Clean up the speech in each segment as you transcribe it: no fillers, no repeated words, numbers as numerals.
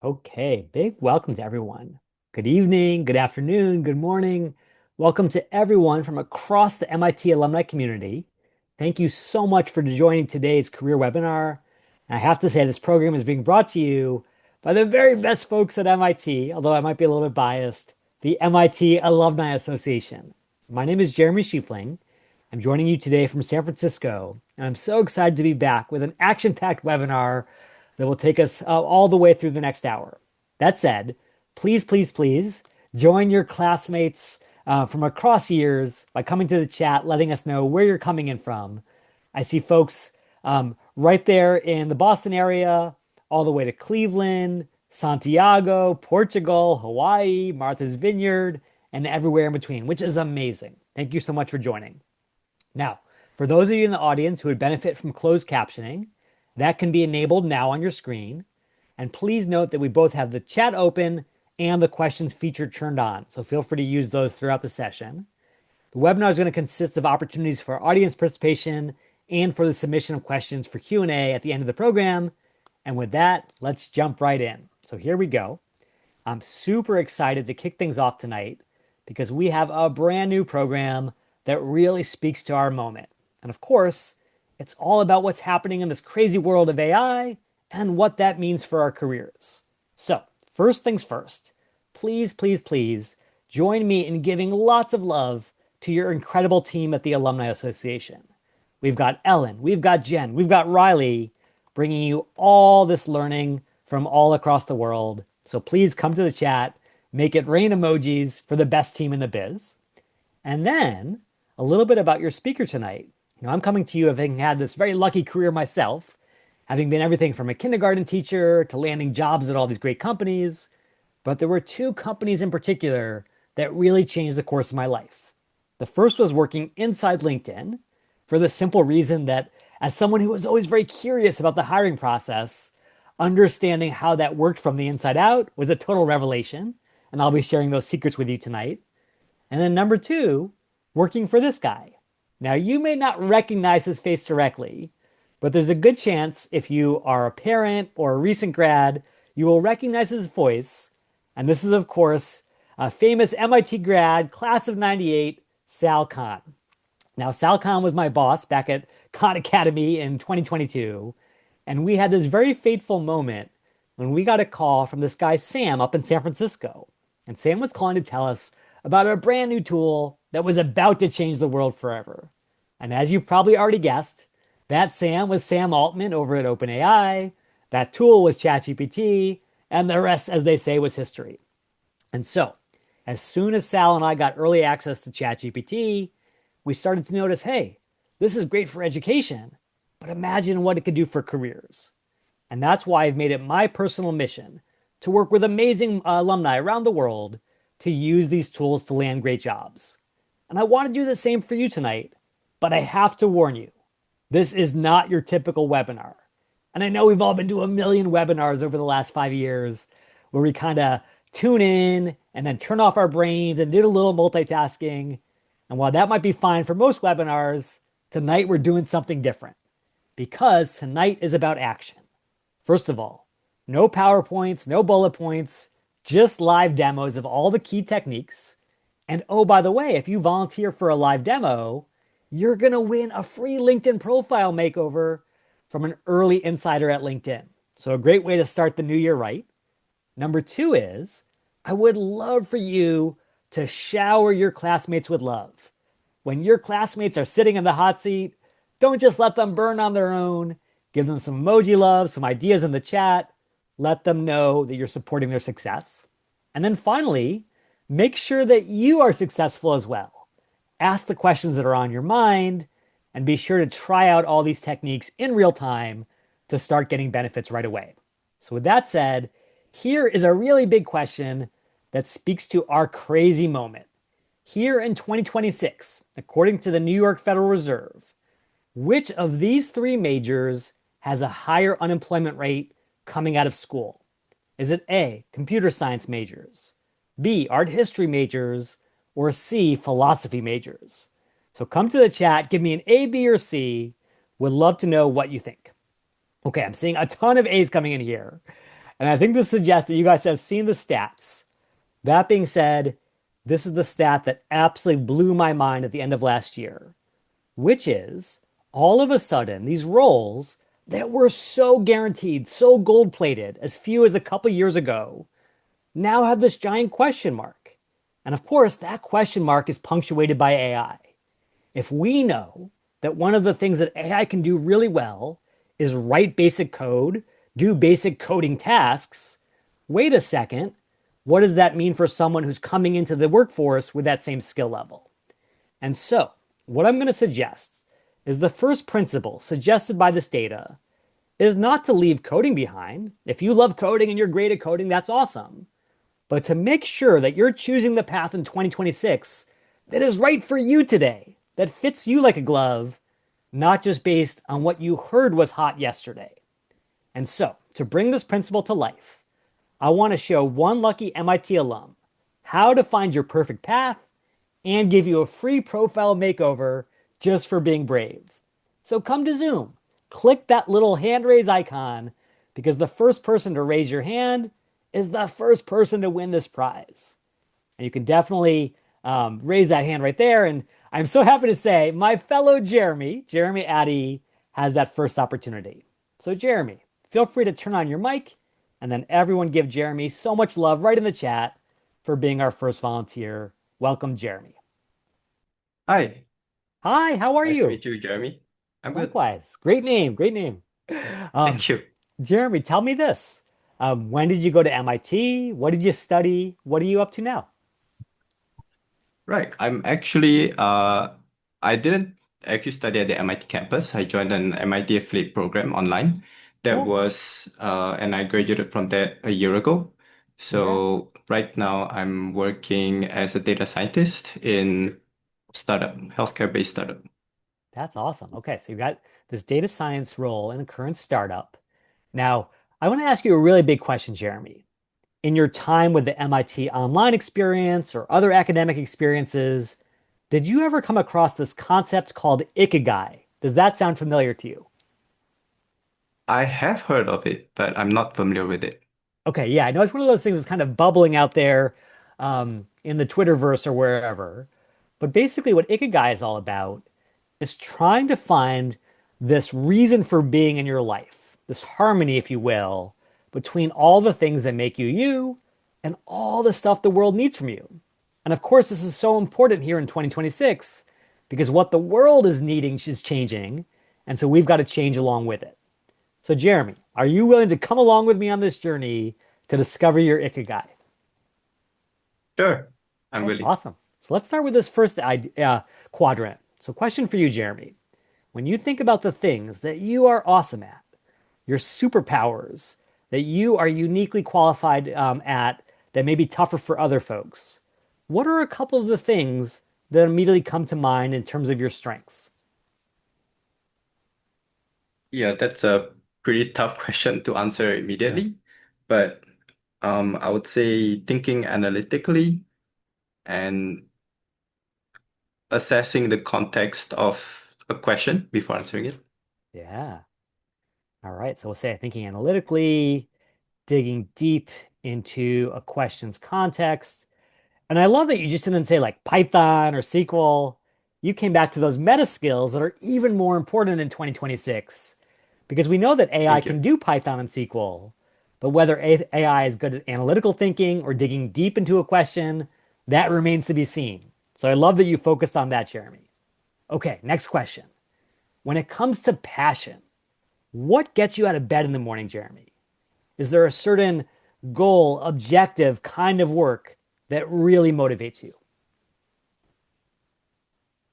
Okay, big welcome to everyone. Good evening, good afternoon, good morning. Welcome to everyone from across the MIT alumni community. Thank you so much for joining today's career webinar. And I have to say, this program is being brought to you by the very best folks at MIT, although I might be a little bit biased, the MIT Alumni Association. My name is Jeremy Schiefling. I'm joining you today from San Francisco, and I'm so excited to be back with an action-packed webinar that will take us all the way through the next hour. That said, please, please, please join your classmates from across years by coming to the chat, letting us know where you're coming in from. I see folks right there in the Boston area, all the way to Cleveland, Santiago, Portugal, Hawaii, Martha's Vineyard, and everywhere in between, which is amazing. Thank you so much for joining. Now, for those of you in the audience who would benefit from closed captioning, that can be enabled now on your screen. And please note that we both have the chat open and the questions feature turned on. So feel free to use those throughout the session. The webinar is going to consist of opportunities for audience participation and for the submission of questions for Q&A at the end of the program. And with that, let's jump right in. So here we go. I'm super excited to kick things off tonight because we have a brand new program that really speaks to our moment. And of course, it's all about what's happening in this crazy world of AI and what that means for our careers. So, first things first, please, please, please join me in giving lots of love to your incredible team at the Alumni Association. We've got Ellen, we've got Jen, we've got Riley bringing you all this learning from all across the world. So please come to the chat, make it rain emojis for the best team in the biz. And then a little bit about your speaker tonight. I'm coming to you having had this very lucky career myself, having been everything from a kindergarten teacher to landing jobs at all these great companies. But there were two companies in particular that really changed the course of my life. The first was working inside LinkedIn for the simple reason that as someone who was always very curious about the hiring process, understanding how that worked from the inside out was a total revelation. And I'll be sharing those secrets with you tonight. And then number two, working for this guy. Now, you may not recognize his face directly, but there's a good chance if you are a parent or a recent grad, you will recognize his voice. And this is, of course, a famous MIT grad, class of 98, Sal Khan. Now, Sal Khan was my boss back at Khan Academy in 2022. And we had this very fateful moment when we got a call from this guy, Sam, up in San Francisco. And Sam was calling to tell us about a brand new tool that was about to change the world forever. And as you've probably already guessed, that Sam was Sam Altman over at OpenAI. That tool was ChatGPT, and the rest, as they say, was history. And so, as soon as Sal and I got early access to ChatGPT, we started to notice, hey, this is great for education, but imagine what it could do for careers. And that's why I've made it my personal mission to work with amazing alumni around the world to use these tools to land great jobs. And I want to do the same for you tonight, but I have to warn you, this is not your typical webinar. And I know we've all been to a million webinars over the last 5 years where we kind of tune in and then turn off our brains and do a little multitasking. And while that might be fine for most webinars, tonight we're doing something different because tonight is about action. First of all, no PowerPoints, no bullet points, just live demos of all the key techniques. And oh, by the way, if you volunteer for a live demo, you're going to win a free LinkedIn profile makeover from an early insider at LinkedIn. So a great way to start the new year right. Number two is, I would love for you to shower your classmates with love. When your classmates are sitting in the hot seat, don't just let them burn on their own. Give them some emoji love, some ideas in the chat. Let them know that you're supporting their success. And then finally, make sure that you are successful as well. Ask the questions that are on your mind and be sure to try out all these techniques in real time to start getting benefits right away. So with that said, here is a really big question that speaks to our crazy moment. Here in 2026, according to the New York Federal Reserve, which of these three majors has a higher unemployment rate coming out of school? Is it A, computer science majors, B, art history majors, or C, philosophy majors? So come to the chat, give me an A, B, or C. Would love to know what you think. Okay, I'm seeing a ton of A's coming in here. And I think this suggests that you guys have seen the stats. That being said, this is the stat that absolutely blew my mind at the end of last year, which is all of a sudden, these roles that were so guaranteed, so gold plated, as few as a couple years ago, now have this giant question mark. And of course, that question mark is punctuated by AI. If we know that one of the things that AI can do really well is write basic code, do basic coding tasks, wait a second, what does that mean for someone who's coming into the workforce with that same skill level? And so, what I'm going to suggest is the first principle suggested by this data is not to leave coding behind. If you love coding and you're great at coding, that's awesome. But to make sure that you're choosing the path in 2026 that is right for you today, that fits you like a glove, not just based on what you heard was hot yesterday. And so, to bring this principle to life, I want to show one lucky MIT alum how to find your perfect path and give you a free profile makeover just for being brave. So come to Zoom, click that little hand raise icon because the first person to raise your hand is the first person to win this prize. And you can definitely raise that hand right there. And I'm so happy to say my fellow Jeremy Addy, has that first opportunity. So, Jeremy, feel free to turn on your mic and then everyone give Jeremy so much love right in the chat for being our first volunteer. Welcome, Jeremy. Hi, Hi, how are nice to you? meet you, Jeremy. I'm good. Likewise. Great name. Great name. Um, Thank you. Jeremy, tell me this. When did you go to MIT? What did you study? What are you up to now? Right, I didn't actually study at the MIT campus. I joined an MIT affiliate program online. Cool. And I graduated from that a year ago. Congrats. So right now I'm working as a data scientist in startup, healthcare-based startup. That's awesome. Okay, so you've got this data science role in a current startup. Now, I want to ask you a really big question, Jeremy. In your time with the MIT online experience or other academic experiences, did you ever come across this concept called ikigai? Does that sound familiar to you? I have heard of it, but I'm not familiar with it. Okay, yeah, I know it's one of those things that's kind of bubbling out there in the Twitterverse or wherever. But basically, what ikigai is all about is trying to find this reason for being in your life, this harmony, if you will, between all the things that make you you and all the stuff the world needs from you. And of course, this is so important here in 2026 because what the world is needing is changing. And so we've got to change along with it. So, Jeremy, are you willing to come along with me on this journey to discover your ikigai? Sure, I'm Okay, willing. awesome. So let's start with this first quadrant. So, question for you, Jeremy. When you think about the things that you are awesome at, your superpowers that you are uniquely qualified at, that may be tougher for other folks, what are a couple of the things that immediately come to mind in terms of your strengths? Yeah, that's a pretty tough question to answer Yeah. immediately, but I would say thinking analytically and assessing the context of a question before answering it. Yeah. All right. So we'll say thinking analytically, digging deep into a question's context. And I love that you just didn't say like Python or SQL. You came back to those meta skills that are even more important in 2026 because we know that AI Thank can you. do Python and SQL, but whether AI is good at analytical thinking or digging deep into a question, that remains to be seen. So I love that you focused on that, Jeremy. Okay, next question. When it comes to passion, what gets you out of bed in the morning, Jeremy? Is there a certain goal, objective kind of work that really motivates you?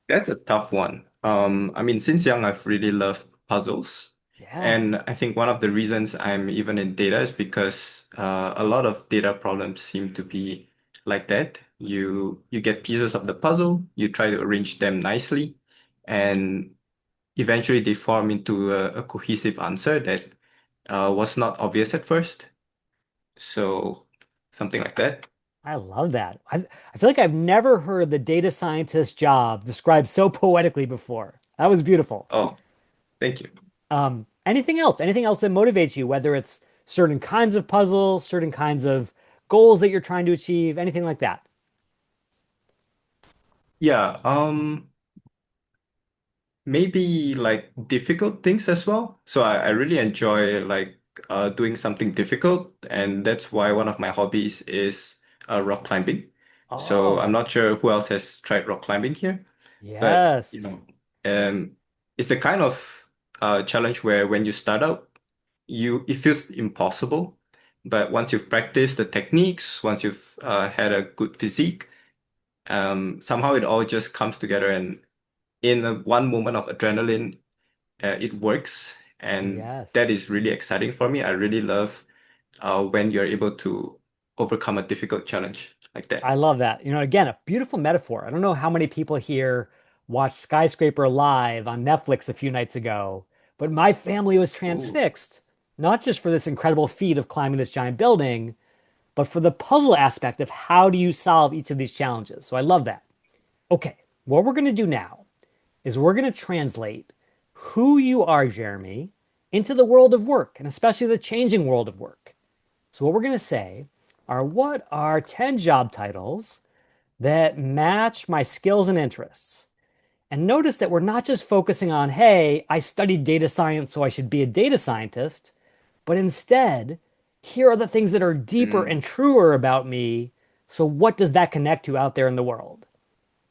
That's a tough one. I mean, since young, I've really loved puzzles. Yeah, And I think one of the reasons I'm even in data is because a lot of data problems seem to be like that. You get pieces of the puzzle, you try to arrange them nicely, and eventually they form into a cohesive answer that was not obvious at first. So something like that. I love that. I feel like I've never heard the data scientist job described so poetically before. That was beautiful. Oh, thank you. Anything else? Anything else that motivates you, whether it's certain kinds of puzzles, certain kinds of goals that you're trying to achieve, anything like that? Yeah, maybe like difficult things as well. So I really enjoy like doing something difficult, and that's why one of my hobbies is rock climbing. So I'm Oh, not sure who else has tried rock climbing here, but yes. it's the kind of challenge where when you start out, it feels impossible, but once you've practiced the techniques, once you've had a good physique, somehow it all just comes together, and in one moment of adrenaline, it works, and that Yes. is really exciting for me. I really love when you're able to overcome a difficult challenge like I that. love that. Again, a beautiful metaphor. I don't know how many people here watched Skyscraper live on Netflix a few nights ago, but my family was Ooh. transfixed, not just for this incredible feat of climbing this giant building, but for the puzzle aspect of how do you solve each of these challenges. So I love that. Okay, what we're going to do now is we're going to translate who you are, Jeremy, into the world of work, and especially the changing world of work. So what we're going to say are what are 10 job titles that match my skills and interests. And notice that we're not just focusing on, hey, I studied data science, so I should be a data scientist, but instead, here are the things that are deeper Mm. and truer about me. So, what does that connect to out there in the world?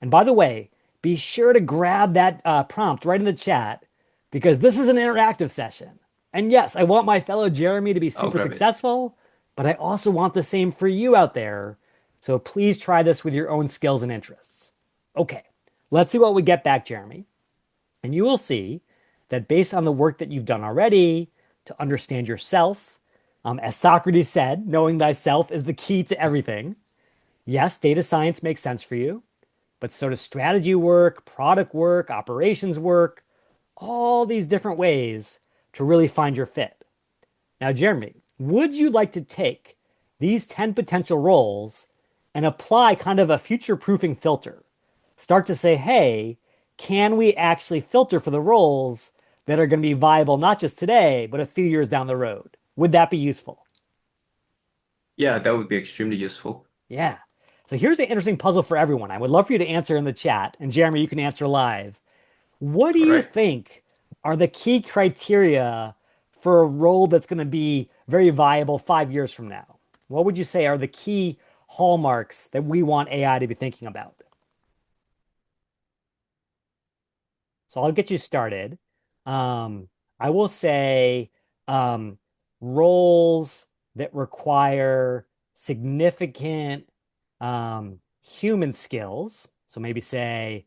And by the way, be sure to grab that prompt right in the chat because this is an interactive session. And yes, I want my fellow Jeremy to be I'll super grab it. successful, but I also want the same for you out there. So please try this with your own skills and interests. Okay, let's see what we get back, Jeremy. And you will see that based on the work that you've done already to understand yourself, as Socrates said, knowing thyself is the key to everything. Yes, data science makes sense for you. But so does strategy work, product work, operations work, all these different ways to really find your fit. Now, Jeremy, would you like to take these 10 potential roles and apply kind of a future proofing filter? Start to say, hey, can we actually filter for the roles that are going to be viable not just today, but a few years down the road? Would that be useful? Yeah, that would be extremely useful. Yeah. So here's an interesting puzzle for everyone. I would love for you to answer in the chat. And Jeremy, you can answer live. What do All you right. think are the key criteria for a role that's going to be very viable 5 years from now? What would you say are the key hallmarks that we want AI to be thinking about? So I'll get you started. I will say um, roles that require significant human skills. So maybe say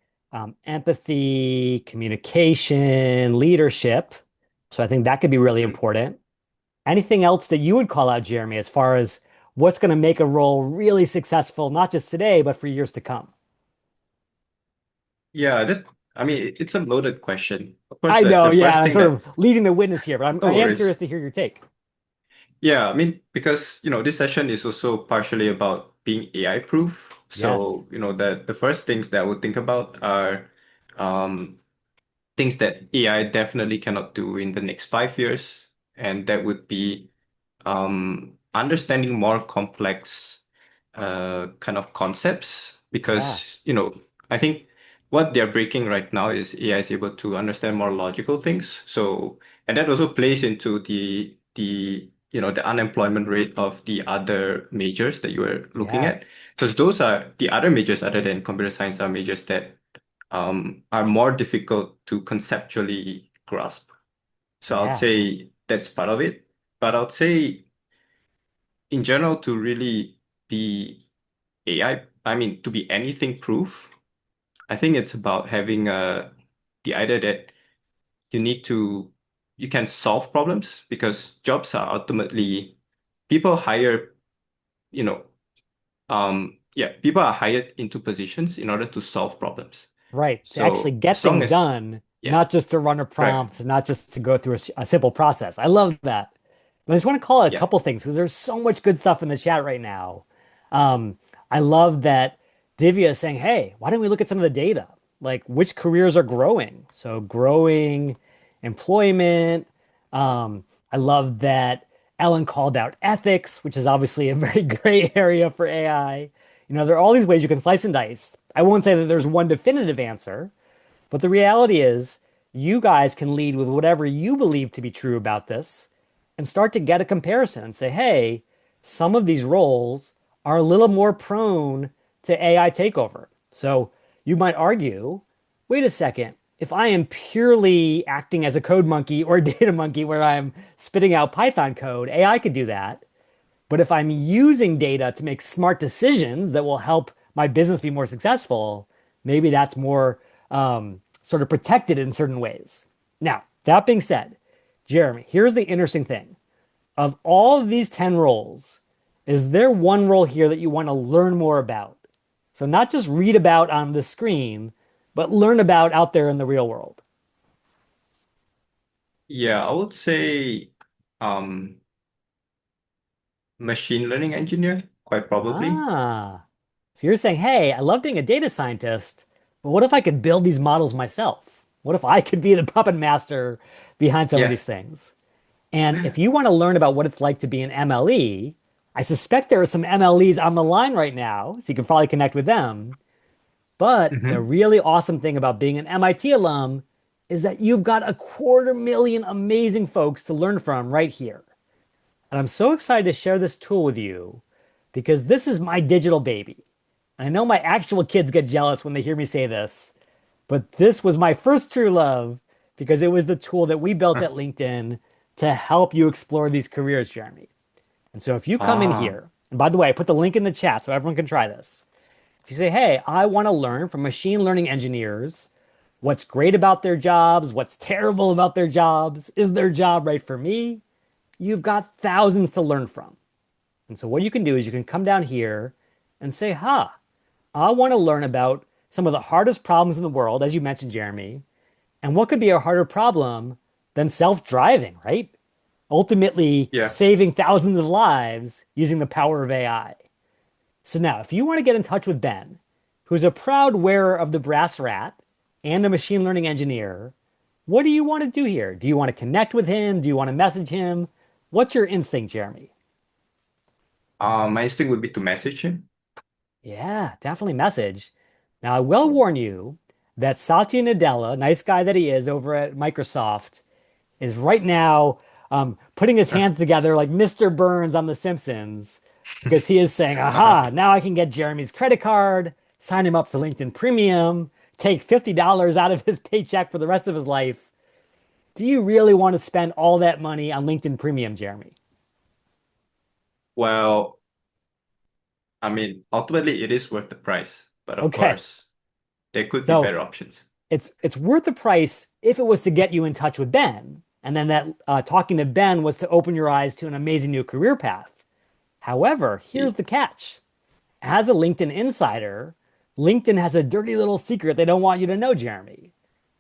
empathy, communication, leadership. So I think that could be really Mm. important. Anything else that you would call out, Jeremy, as far as what's going to make a role really successful, not just today, but for years to come? Yeah, I mean, it's a loaded question. Of course, I know, the yeah, first I'm thing sort that, of leading the witness here, but I no am curious worries. to hear your take. Yeah, I mean, because, this session is also partially about being AI proof. Yes. So, the first things that I would think about are um, things that AI definitely cannot do in the next 5 years. And that would be understanding more complex kind of concepts Yeah. because, I think what they're breaking right now is AI is able to understand more logical things. So, and that also plays into the unemployment rate of the other majors that you were looking Yeah. at, because those are the other majors other than computer science are majors that are more difficult to conceptually grasp. So I would Yeah. say that's part of it. But I would say in general, to really be I mean, to be anything proof, I think it's about having the idea that you need to, you can solve problems because jobs are ultimately, people hire, you know, people are hired into positions in order to solve problems. Right. To actually So get as long things as, done, yeah, not just to run a correct. prompt, not just to go through a simple process. I love that. But I just want to call out a Yeah. couple things because there's so much good stuff in the chat right now. I love that Divya is saying, hey, why don't we look at some of the data? Like which careers are growing? So growing employment. I love that Ellen called out ethics, which is obviously a very gray area for AI. There are all these ways you can slice and dice. I won't say that there's one definitive answer, but the reality is, you guys can lead with whatever you believe to be true about this and start to get a comparison and say, hey, some of these roles are a little more prone to AI takeover. So you might argue, wait a second, if I am purely acting as a code monkey or a data monkey where I'm spitting out Python code, AI could do that. But if I'm using data to make smart decisions that will help my business be more successful, maybe that's more sort of protected in certain ways. Now, that being said, Jeremy, here's the interesting thing. Of all of these 10 roles, is there one role here that you want to learn more about? So, not just read about on the screen, but learn about out there in the real world. Yeah, I would say um machine learning engineer, quite probably. Ah, so you're saying, hey, I love being a data scientist, but what if I could build these models myself? What if I could be the puppet master behind some of Yeah. these things? And if you want to learn about what it's like to be an MLE, I suspect there are some MLEs on the line right now, so you can probably connect with them. But the Hmm. really awesome thing about being an MIT alum is that you've got 250,000 amazing folks to learn from right here. And I'm so excited to share this tool with you because this is my digital baby. And I know my actual kids get jealous when they hear me say this, but this was my first true love because it was the tool that we built at LinkedIn to help you explore these careers, Jeremy. And so if you come in Ah, here, and by the way, I put the link in the chat so everyone can try this. If you say, hey, I want to learn from machine learning engineers what's great about their jobs, what's terrible about their jobs, is their job right for me? You've got thousands to learn from. And so what you can do is you can come down here and say, ha, I want to learn about some of the hardest problems in the world, as you mentioned, Jeremy. And what could be a harder problem than self-driving, right? Ultimately, yeah. saving thousands of lives using the power of AI. So now, if you want to get in touch with Ben, who's a proud wearer of the brass rat and a machine learning engineer, what do you want to do here? Do you want to connect with him? Do you want to message him? What's your instinct, Jeremy? My instinct would be to message him. Yeah, definitely message. Now, I will warn you that Satya Nadella, nice guy that he is over at Microsoft, is right now putting his hands together like Mr. Burns on The Simpsons because he is saying, aha, now I can get Jeremy's credit card, sign him up for LinkedIn Premium, take $50 out of his paycheck for the rest of his life. Do you really want to spend all that money on LinkedIn Premium, Jeremy? Well, I mean, ultimately it is worth the price, but of Okay, course, there could be so better options. it's worth the price if it was to get you in touch with Ben, and then that talking to Ben was to open your eyes to an amazing new career path. However, here's I- the catch. As a LinkedIn insider, LinkedIn has a dirty little secret they don't want you to know, Jeremy.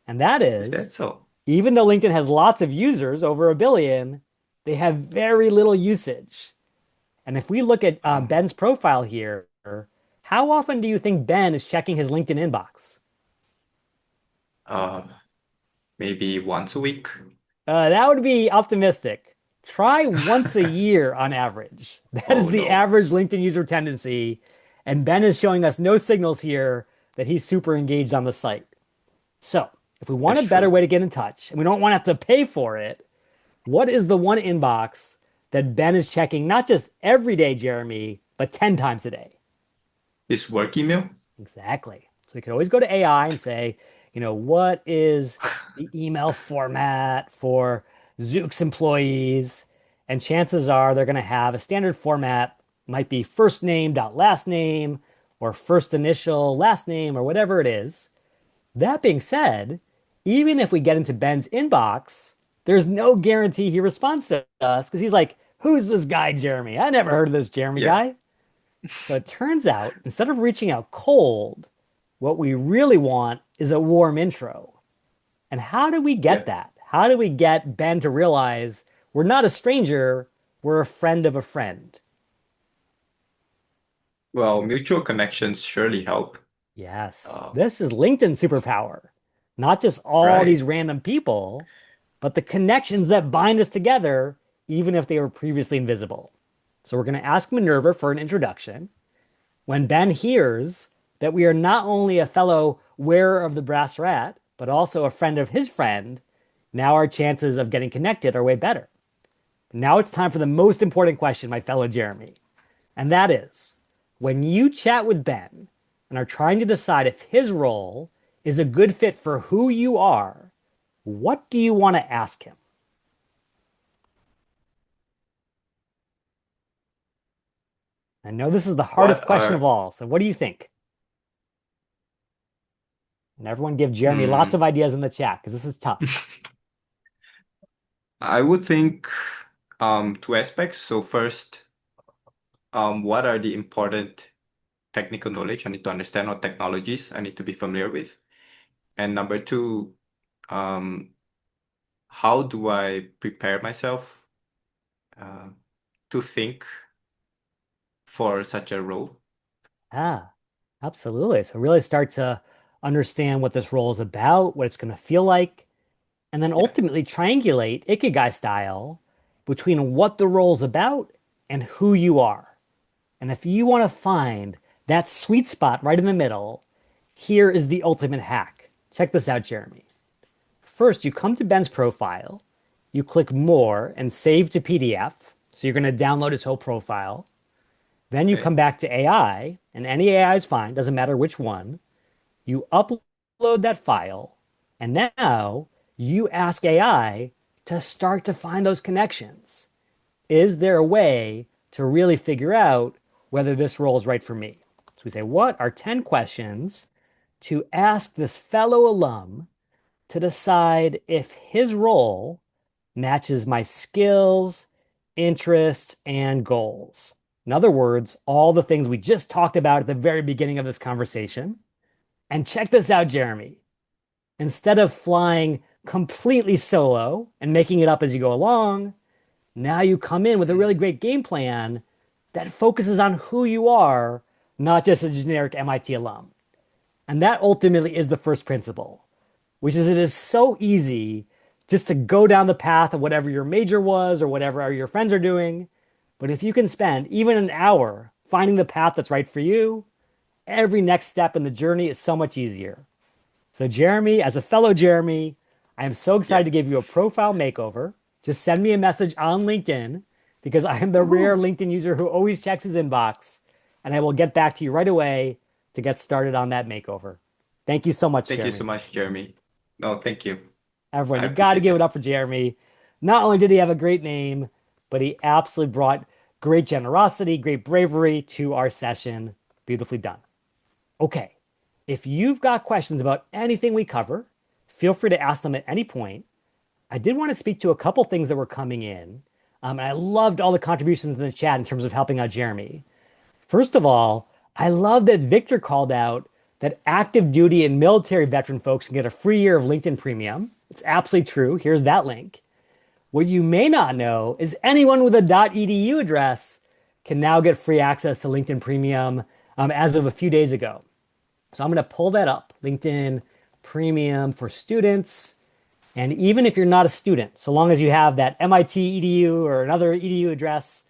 And that Is is, that so? even though LinkedIn has lots of users, over a billion, they have very little usage. And if we look at Um, Ben's profile here, how often do you think Ben is checking his LinkedIn inbox? uh, maybe once a week. That would be optimistic. Try once a year on average. That is Oh the no, average LinkedIn user tendency. And Ben is showing us no signals here that he's super engaged on the site. So, if we want that's a better true. way to get in touch and we don't want to have to pay for it, what is the one inbox that Ben is checking not just every day, Jeremy, but 10 times a day? His work email? Exactly. So we could always go to AI and say, what is the email format for Zoox employees? And chances are they're going to have a standard format, might be first name dot last name or first initial last name or whatever it is. That being said, even if we get into Ben's inbox, there's no guarantee he responds to us because he's like, who's this guy, Jeremy? I never heard of this Jeremy Yeah. guy. So it turns out, instead of reaching out cold, what we really want is a warm intro. And how do we get Yeah. that? How do we get Ben to realize we're not a stranger, we're a friend of a friend? Well, mutual connections surely help. Yes, Uh, this is LinkedIn superpower. Not just all these right. random people, but the connections that bind us together, even if they were previously invisible. So we're going to ask Minerva for an introduction. When Ben hears that we are not only a fellow wearer of the brass rat, but also a friend of his friend, now our chances of getting connected are way better. Now it's time for the most important question, my fellow Jeremy. And that is, when you chat with Ben and are trying to decide if his role is a good fit for who you are, what do you want to ask him? I know this is the hardest What question of are all, so what do you think? And everyone give Jeremy lots of hmm, ideas in the chat because this is tough. I would think two aspects. So first, what are the important technical knowledge I need to understand or technologies I need to be familiar with? And number two, um, how do I prepare myself uh, to think for such a role? Ah, absolutely. So really start to understand what this role is about, what it's going to feel like, and then Yeah. ultimately triangulate Ikigai style between what the role's about and who you are. And if you want to find that sweet spot right in the middle, here is the ultimate hack. Check this out, Jeremy. First, you come to Ben's profile, you click More and Save to PDF. So you're going to download his whole profile. Then you come Okay. back to AI, and any AI is fine, doesn't matter which one. You upload that file, and now you ask AI to start to find those connections. Is there a way to really figure out whether this role is right for me? So we say, what are 10 questions to ask this fellow alum to decide if his role matches my skills, interests, and goals? In other words, all the things we just talked about at the very beginning of this conversation. And check this out, Jeremy. Instead of flying completely solo and making it up as you go along, now you come in with a really Mm. great game plan that focuses on who you are, not just a generic MIT alum. And that ultimately is the first principle, which is it is so easy just to go down the path of whatever your major was or whatever your friends are doing. But if you can spend even an hour finding the path that's right for you, every next step in the journey is so much easier. So, Jeremy, as a fellow Jeremy, I am so excited Yeah. to give you a profile makeover. Just send me a message on LinkedIn because I am the rare Woohoo. LinkedIn user who always checks his inbox, and I will get back to you right away to get started on that makeover. Thank you so much, Thank you so Jeremy. much, Jeremy. No, thank you. Everyone, I you got to appreciate give it that. up for Jeremy. Not only did he have a great name, but he absolutely brought great generosity, great bravery to our session. Beautifully done. Okay, if you've got questions about anything we cover, feel free to ask them at any point. I did want to speak to a couple things that were coming in. And I loved all the contributions in the chat in terms of helping out Jeremy. First of all, I love that Victor called out that active duty and military veteran folks can get a free year of LinkedIn Premium. It's absolutely true. Here's that link. What you may not know is anyone with a .edu address can now get free access to LinkedIn Premium as of a few days ago. So I'm going to pull that up. LinkedIn Premium for students. And even if you're not a student, so long as you have that MIT EDU or another EDU address,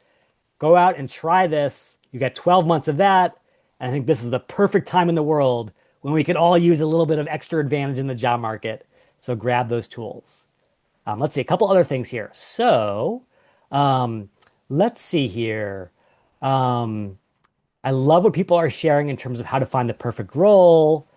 go out and try this. You get 12 months of that. And I think this is the perfect time in the world when we could all use a little bit of extra advantage in the job market. So grab those tools. Let's see a couple other things here. So um, let's see here. Um, I love what people are sharing in terms of how to find the perfect role.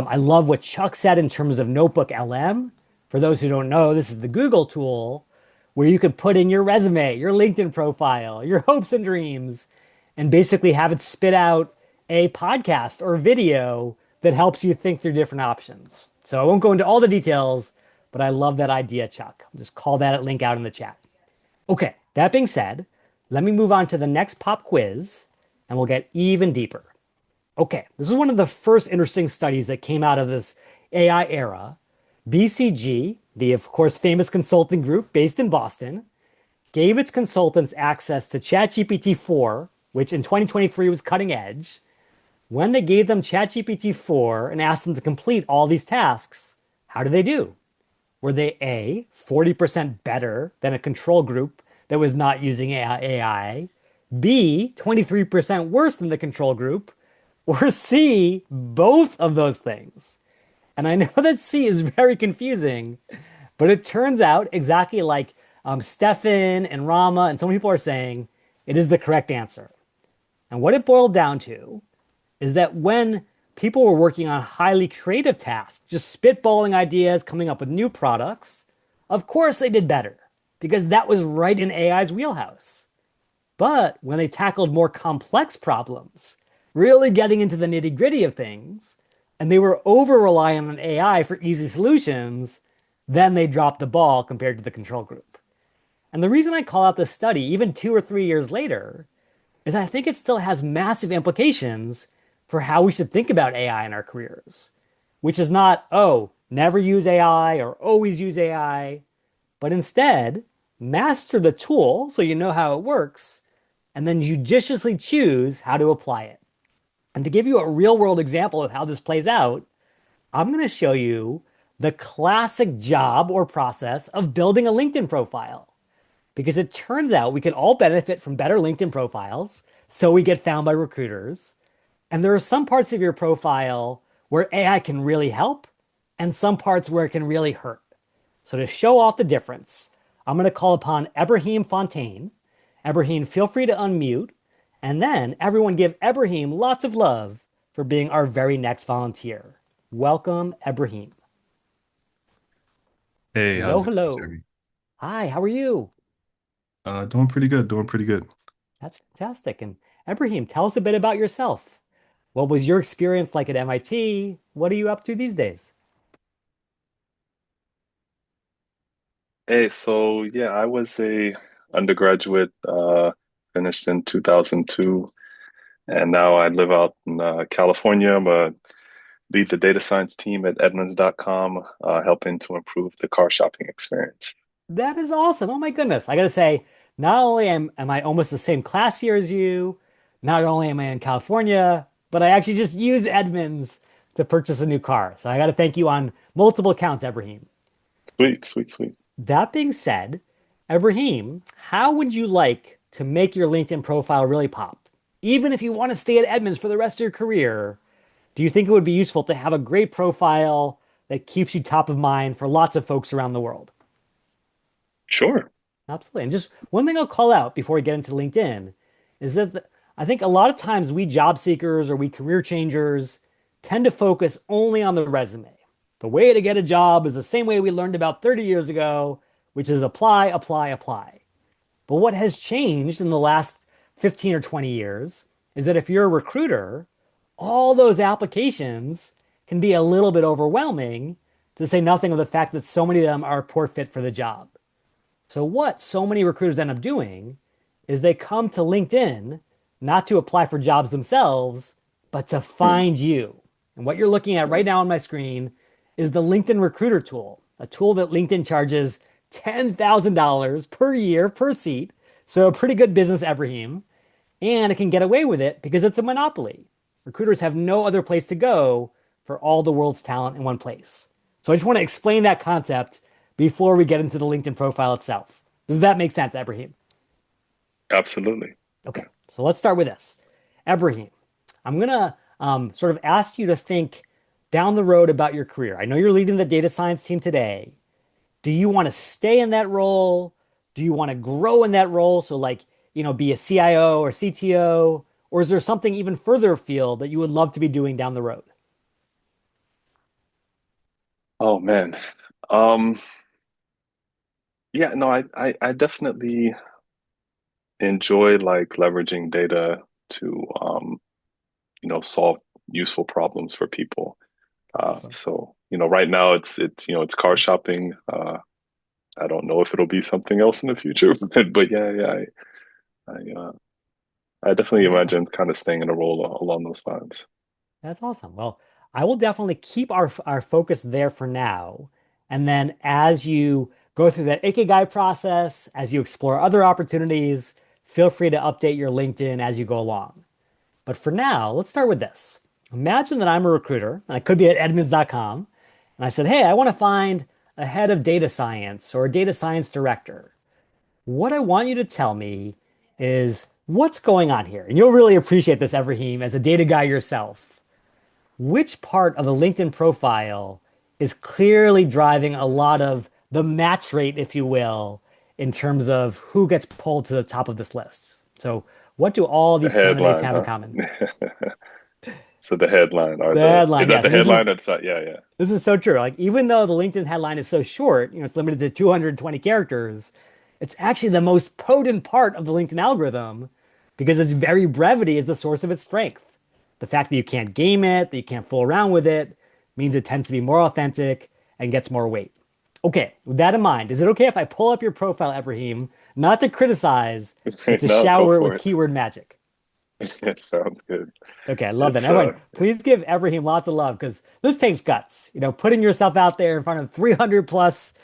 I love what Chuck said in terms of Notebook LM. For those who don't know, this is the Google tool where you could put in your resume, your LinkedIn profile, your hopes and dreams, and basically have it spit out a podcast or video that helps you think through different options. So I won't go into all the details, but I love that idea, Chuck. I'll just call that link out in the chat. Okay, that being said, let me move on to the next pop quiz and we'll get even deeper. Okay, this is one of the first interesting studies that came out of this AI era. BCG, the of course famous consulting group based in Boston, gave its consultants access to ChatGPT 4, which in 2023 was cutting edge. When they gave them ChatGPT 4 and asked them to complete all these tasks, how did they do? Were they A, 40% better than a control group that was not using AI, B, 23% worse than the control group, or C, both of those things. And I know that C is very confusing, but it turns out exactly like Stefan and Rama and so many people are saying, it is the correct answer. And what it boiled down to is that when people were working on highly creative tasks, just spitballing ideas, coming up with new products, of course they did better because that was right in AI's wheelhouse. But when they tackled more complex problems, really getting into the nitty gritty of things, and they were over reliant on AI for easy solutions, then they dropped the ball compared to the control group. And the reason I call out this study, even 2 or 3 years later, is I think it still has massive implications for how we should think about AI in our careers, which is not, oh, never use AI or always use AI, but instead, master the tool so you know how it works, and then judiciously choose how to apply it. And to give you a real world example of how this plays out, I'm going to show you the classic job or process of building a LinkedIn profile. Because it turns out we can all benefit from better LinkedIn profiles, so we get found by recruiters. And there are some parts of your profile where AI can really help, and some parts where it can really hurt. So to show off the difference, I'm going to call upon Ebrahim Fontaine. Ebrahim, feel free to unmute. And then everyone give Ebrahim lots of love for being our very next volunteer. Welcome, Ebrahim. Hey, Hello, how's it going, hello. Jeremy? Hi, how are you? Doing pretty good, doing pretty good. That's fantastic. And Ebrahim, tell us a bit about yourself. What was your experience like at MIT? What are you up to these days? Hey, so yeah, I was a undergraduate, finished in 2002, and now I live out in California. Lead the data science team at Edmunds.com, helping to improve the car shopping experience. That is awesome. Oh my goodness. I gotta say, not only am I almost the same class year as you, not only am I in California, but I actually just use Edmunds to purchase a new car. So I gotta thank you on multiple counts, Ebrahim. Sweet, sweet, sweet. That being said, Ibrahim, how would you like to make your LinkedIn profile really pop? Even if you want to stay at Edmunds for the rest of your career, do you think it would be useful to have a great profile that keeps you top of mind for lots of folks around the world? Sure. Absolutely. And just one thing I'll call out before we get into LinkedIn is that I think a lot of times we job seekers or we career changers tend to focus only on the resume. The way to get a job is the same way we learned about 30 years ago, which is apply, apply, apply. But what has changed in the last 15 or 20 years is that if you're a recruiter, all those applications can be a little bit overwhelming, to say nothing of the fact that so many of them are a poor fit for the job. So, what so many recruiters end up doing is they come to LinkedIn not to apply for jobs themselves, but to Hmm. find you. And what you're looking at right now on my screen is the LinkedIn Recruiter tool, a tool that LinkedIn charges $10,000 per year per seat. So, a pretty good business, Ebrahim. And it can get away with it because it's a monopoly. Recruiters have no other place to go for all the world's talent in one place. So I just want to explain that concept before we get into the LinkedIn profile itself. Does that make sense, Ebrahim? Absolutely. Okay, so let's start with this. Ebrahim, I'm going to sort of ask you to think down the road about your career. I know you're leading the data science team today. Do you want to stay in that role? Do you want to grow in that role? So, like, be a CIO or CTO? Or is there something even further afield that you would love to be doing down the road? Oh man. Um, yeah, no, I definitely enjoy like leveraging data to solve useful problems for people. Awesome. Right now it's car shopping. I don't know if it'll be something else in the future, but yeah, I, uh, I definitely Yeah, imagine kind of staying in a role along those lines. that's awesome. Well, I will definitely keep our focus there for now. And then as you go through that Ikigai process, as you explore other opportunities, feel free to update your LinkedIn as you go along. But for now, let's start with this. Imagine that I'm a recruiter, and I could be at Edmunds.com, and I said, hey, I want to find a head of data science or a data science director. What I want you to tell me is what's going on here. And you'll really appreciate this, Ebrahim, as a data guy yourself. Which part of the LinkedIn profile is clearly driving a lot of the match rate, if you will, in terms of who gets pulled to the top of this list? So, what do all The these candidates headline, have in huh? common? So the headline or The the is headline, that yes. the And this headline is or the yeah, yeah. this is so true. Like, even though the LinkedIn headline is so short, it's limited to 220 characters, it's actually the most potent part of the LinkedIn algorithm because its very brevity is the source of its strength. The fact that you can't game it, that you can't fool around with it, means it tends to be more authentic and gets more weight. Okay, with that in mind, is it okay if I pull up your profile, Ibrahim, not to criticize, but to No, go shower it for with it. keyword magic? It sounds good. Okay, I love that. It's Everyone, please give Ebrahim lots of love because this takes guts. Putting yourself out there in front of 300 plus,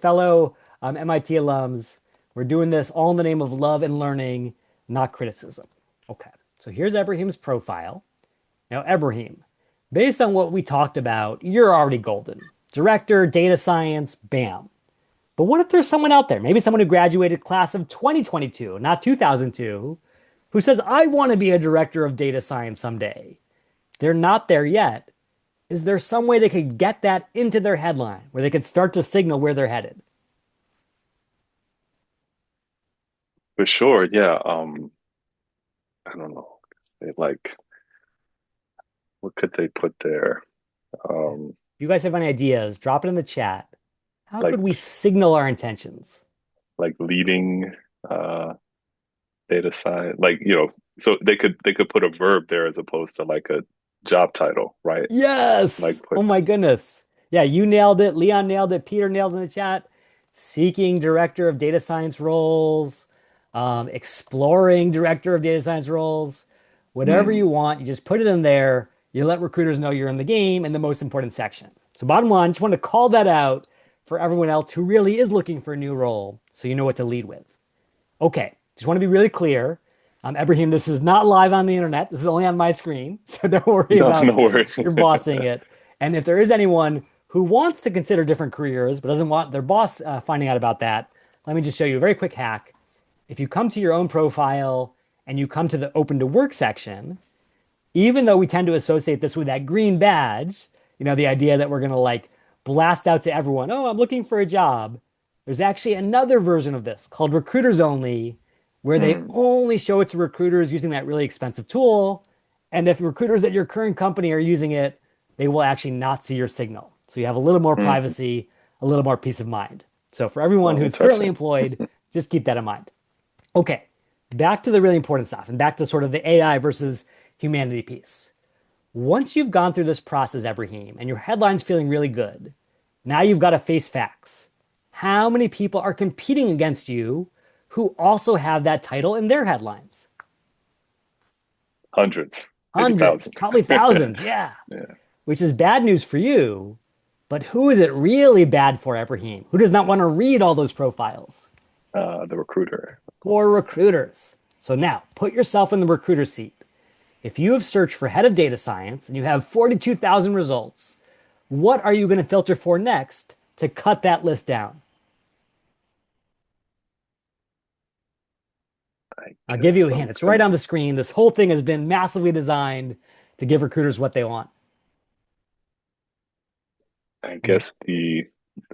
fellow MIT alums. We're doing this all in the name of love and learning, not criticism. Okay, so here's Ebrahim's profile. Now, Ebrahim, based on what we talked about, you're already golden. Director, data science, bam. But what if there's someone out there, maybe someone who graduated class of 2022, not 2002, who says, I want to be a director of data science someday? They're not there yet. Is there some way they could get that into their headline where they could start to signal where they're headed? for sure. Yeah. I don't know. They like what could they put there? If Um, you guys have any ideas, drop it in the chat. How like could we signal our intentions? leading uh data science. Like, so they could put a verb there as opposed to like a job title, right? Like Yes. put Oh my goodness. Yeah, you nailed it. Leon nailed it. Peter nailed it in the chat. Seeking director of data science roles, exploring director of data science roles, whatever mm, you want. You just put it in there. You let recruiters know you're in the game in the most important section. So, bottom line, just want to call that out for everyone else who really is looking for a new role so you know what to lead with. Okay, just want to be really clear. Ebrahim, this is not live on the internet. This is only on my screen. So don't worry no, no about worries. your boss seeing it. And if there is anyone who wants to consider different careers but doesn't want their boss finding out about that, let me just show you a very quick hack. If you come to your own profile and you come to the open to work section, even though we tend to associate this with that green badge, the idea that we're going to like blast out to everyone, oh, I'm looking for a job. There's actually another version of this called Recruiters Only, where they Mm, only show it to recruiters using that really expensive tool. And if recruiters at your current company are using it, they will actually not see your signal. So you have a little more mm. privacy, a little more peace of mind. So for everyone Oh, who's currently interesting. employed, just keep that in mind. Okay, back to the really important stuff and back to sort of the AI versus humanity piece. Once you've gone through this process, Ebrahim, and your headline's feeling really good, now you've got to face facts. How many people are competing against you who also have that title in their headlines? Hundreds, maybe Hundreds, thousand. probably thousands, yeah. Yeah. Which is bad news for you, but who is it really bad for, Ebrahim? Who does not want to read all those profiles? The recruiter, of For course. recruiters. So now, put yourself in the recruiter seat. If you have searched for head of data science and you have 42,000 results, what are you going to filter for next to cut that list down? I I'll give guess you a hint. It's right on the screen. This whole thing has been massively designed to give recruiters what they want. I guess the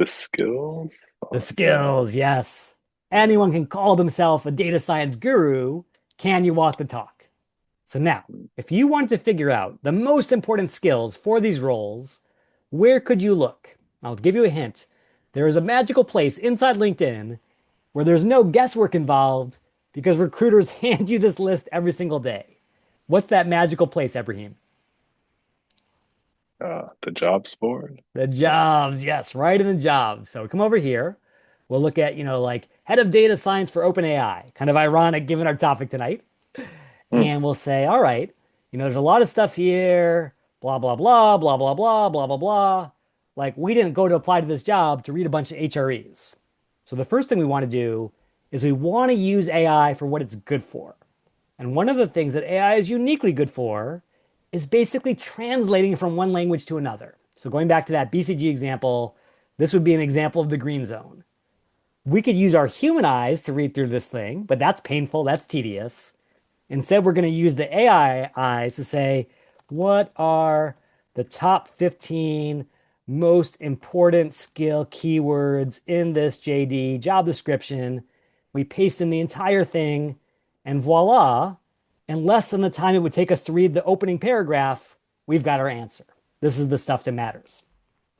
skills. The Uh, skills, yes. yeah. Anyone can call themselves a data science guru. Can you walk the talk? So now, if you want to figure out the most important skills for these roles, where could you look? I'll give you a hint. There is a magical place inside LinkedIn where there's no guesswork involved because recruiters hand you this list every single day. What's that magical place, Ebrahim? The jobs board. The Uh, jobs, yes, right in the jobs. So come over here. We'll look at, like head of data science for OpenAI. Kind of ironic given our topic tonight. hmm, And we'll say, all right, there's a lot of stuff here, blah, blah, blah, blah, blah, blah, blah, blah, blah. Like, we didn't go to apply to this job to read a bunch of HREs. So the first thing we want to do is we want to use AI for what it's good for. And one of the things that AI is uniquely good for is basically translating from one language to another. So going back to that BCG example, this would be an example of the green zone. We could use our human eyes to read through this thing, but that's painful, that's tedious. Instead, we're going to use the AI eyes to say, what are the top 15 most important skill keywords in this JD job description? We paste in the entire thing, and voila, in less than the time it would take us to read the opening paragraph, we've got our answer. This is the stuff that matters.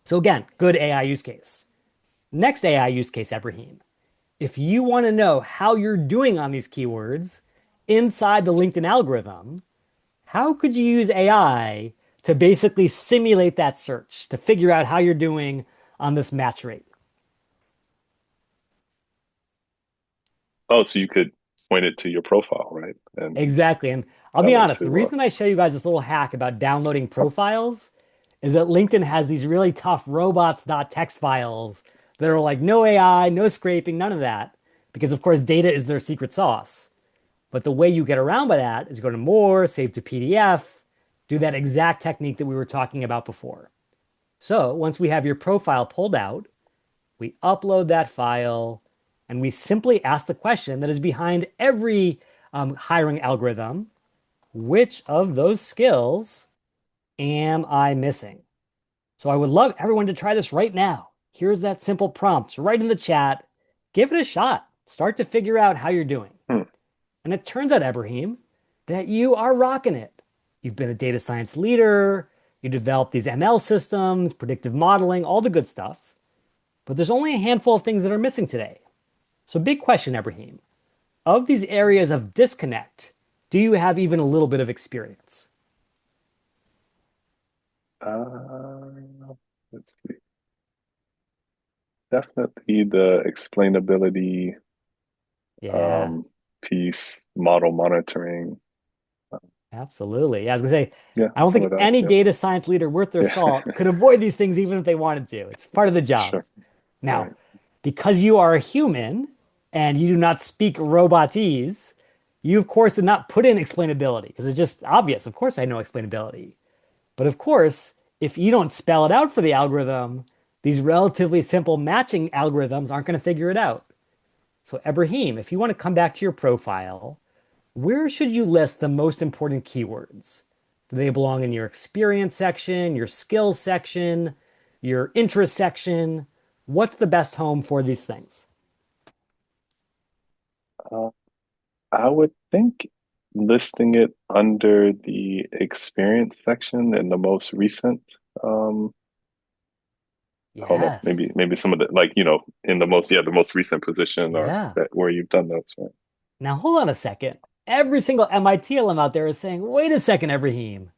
So, again, good AI use case. Next AI use case, Ibrahim. If you want to know how you're doing on these keywords inside the LinkedIn algorithm, how could you use AI to basically simulate that search to figure out how you're doing on this match rate? Oh, so you could point it to your profile, right? And Exactly. And I'll be tell it honest, the to, reason I show you guys this little hack about downloading profiles is that LinkedIn has these really tough robots.txt files that are like no AI, no scraping, none of that. Because, of course, data is their secret sauce. But the way you get around by that is go to more, save to PDF, do that exact technique that we were talking about before. So once we have your profile pulled out, we upload that file and we simply ask the question that is behind every hiring algorithm: which of those skills am I missing? So I would love everyone to try this right now. Here's that simple prompt right in the chat. Give it a shot. Start to figure out how you're doing. hmm, And it turns out, Ibrahim, that you are rocking it. You've been a data science leader, you developed these ML systems, predictive modeling, all the good stuff. But there's only a handful of things that are missing today. So, big question, Ibrahim. Of these areas of disconnect, do you have even a little bit of experience? let's see. Definitely the explainability Yeah, um, piece, model monitoring. Uh, absolutely. Yeah, I was going to say, yeah, I don't some think of that. any Yep. data science leader worth their Yeah, salt could avoid these things even if they wanted to. It's part of the job. sure. Now, Right. because you are a human and you do not speak robotese, you of course did not put in explainability because it's just obvious. Of course, I know explainability. But of course, if you don't spell it out for the algorithm, these relatively simple matching algorithms aren't going to figure it out. So, Ibrahim, if you want to come back to your profile, where should you list the most important keywords? Do they belong in your experience section, your skills section, your interest section? What's the best home for these things? Uh, I would think listing it under the experience section in the most recent, um, I don't know, maybe Yes. maybe some of the in the most the most recent position or Yeah. that where you've done those, right? Now hold on a second. Every single MIT alum out there is saying, wait a second, Ibrahim.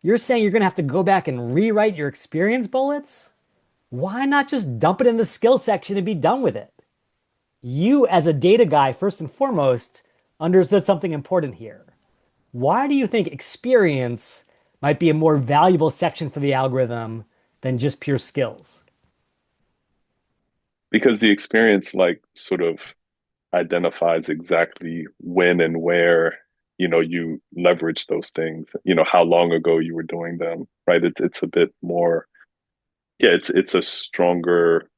You're saying you're going to have to go back and rewrite your experience bullets? Why not just dump it in the skill section and be done with it? You, as a data guy, first and foremost, understood something important here. Why do you think experience might be a more valuable section for the algorithm than just pure skills? Because the experience sort of identifies exactly when and where you leverage those things, how long ago you were doing them, right? It's a bit more, yeah, it's a stronger,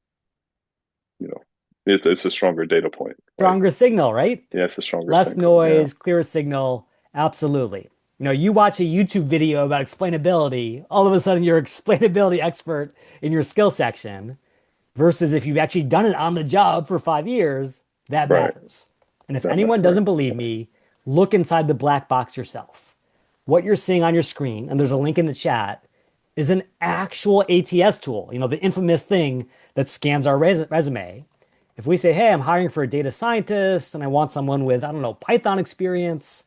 you know it's a stronger data point, right? Stronger signal, right? Yeah, it's a stronger Less signal. Yeah, noise, clearer signal. Absolutely. You watch a YouTube video about explainability, all of a sudden you're an explainability expert in your skill section, versus if you've actually done it on the job for 5 years, that right. matters. And if That anyone right. doesn't believe me, look inside the black box yourself. What you're seeing on your screen, and there's a link in the chat, is an actual ATS tool, the infamous thing that scans our resume. If we say, hey, I'm hiring for a data scientist and I want someone with, I don't know, Python experience,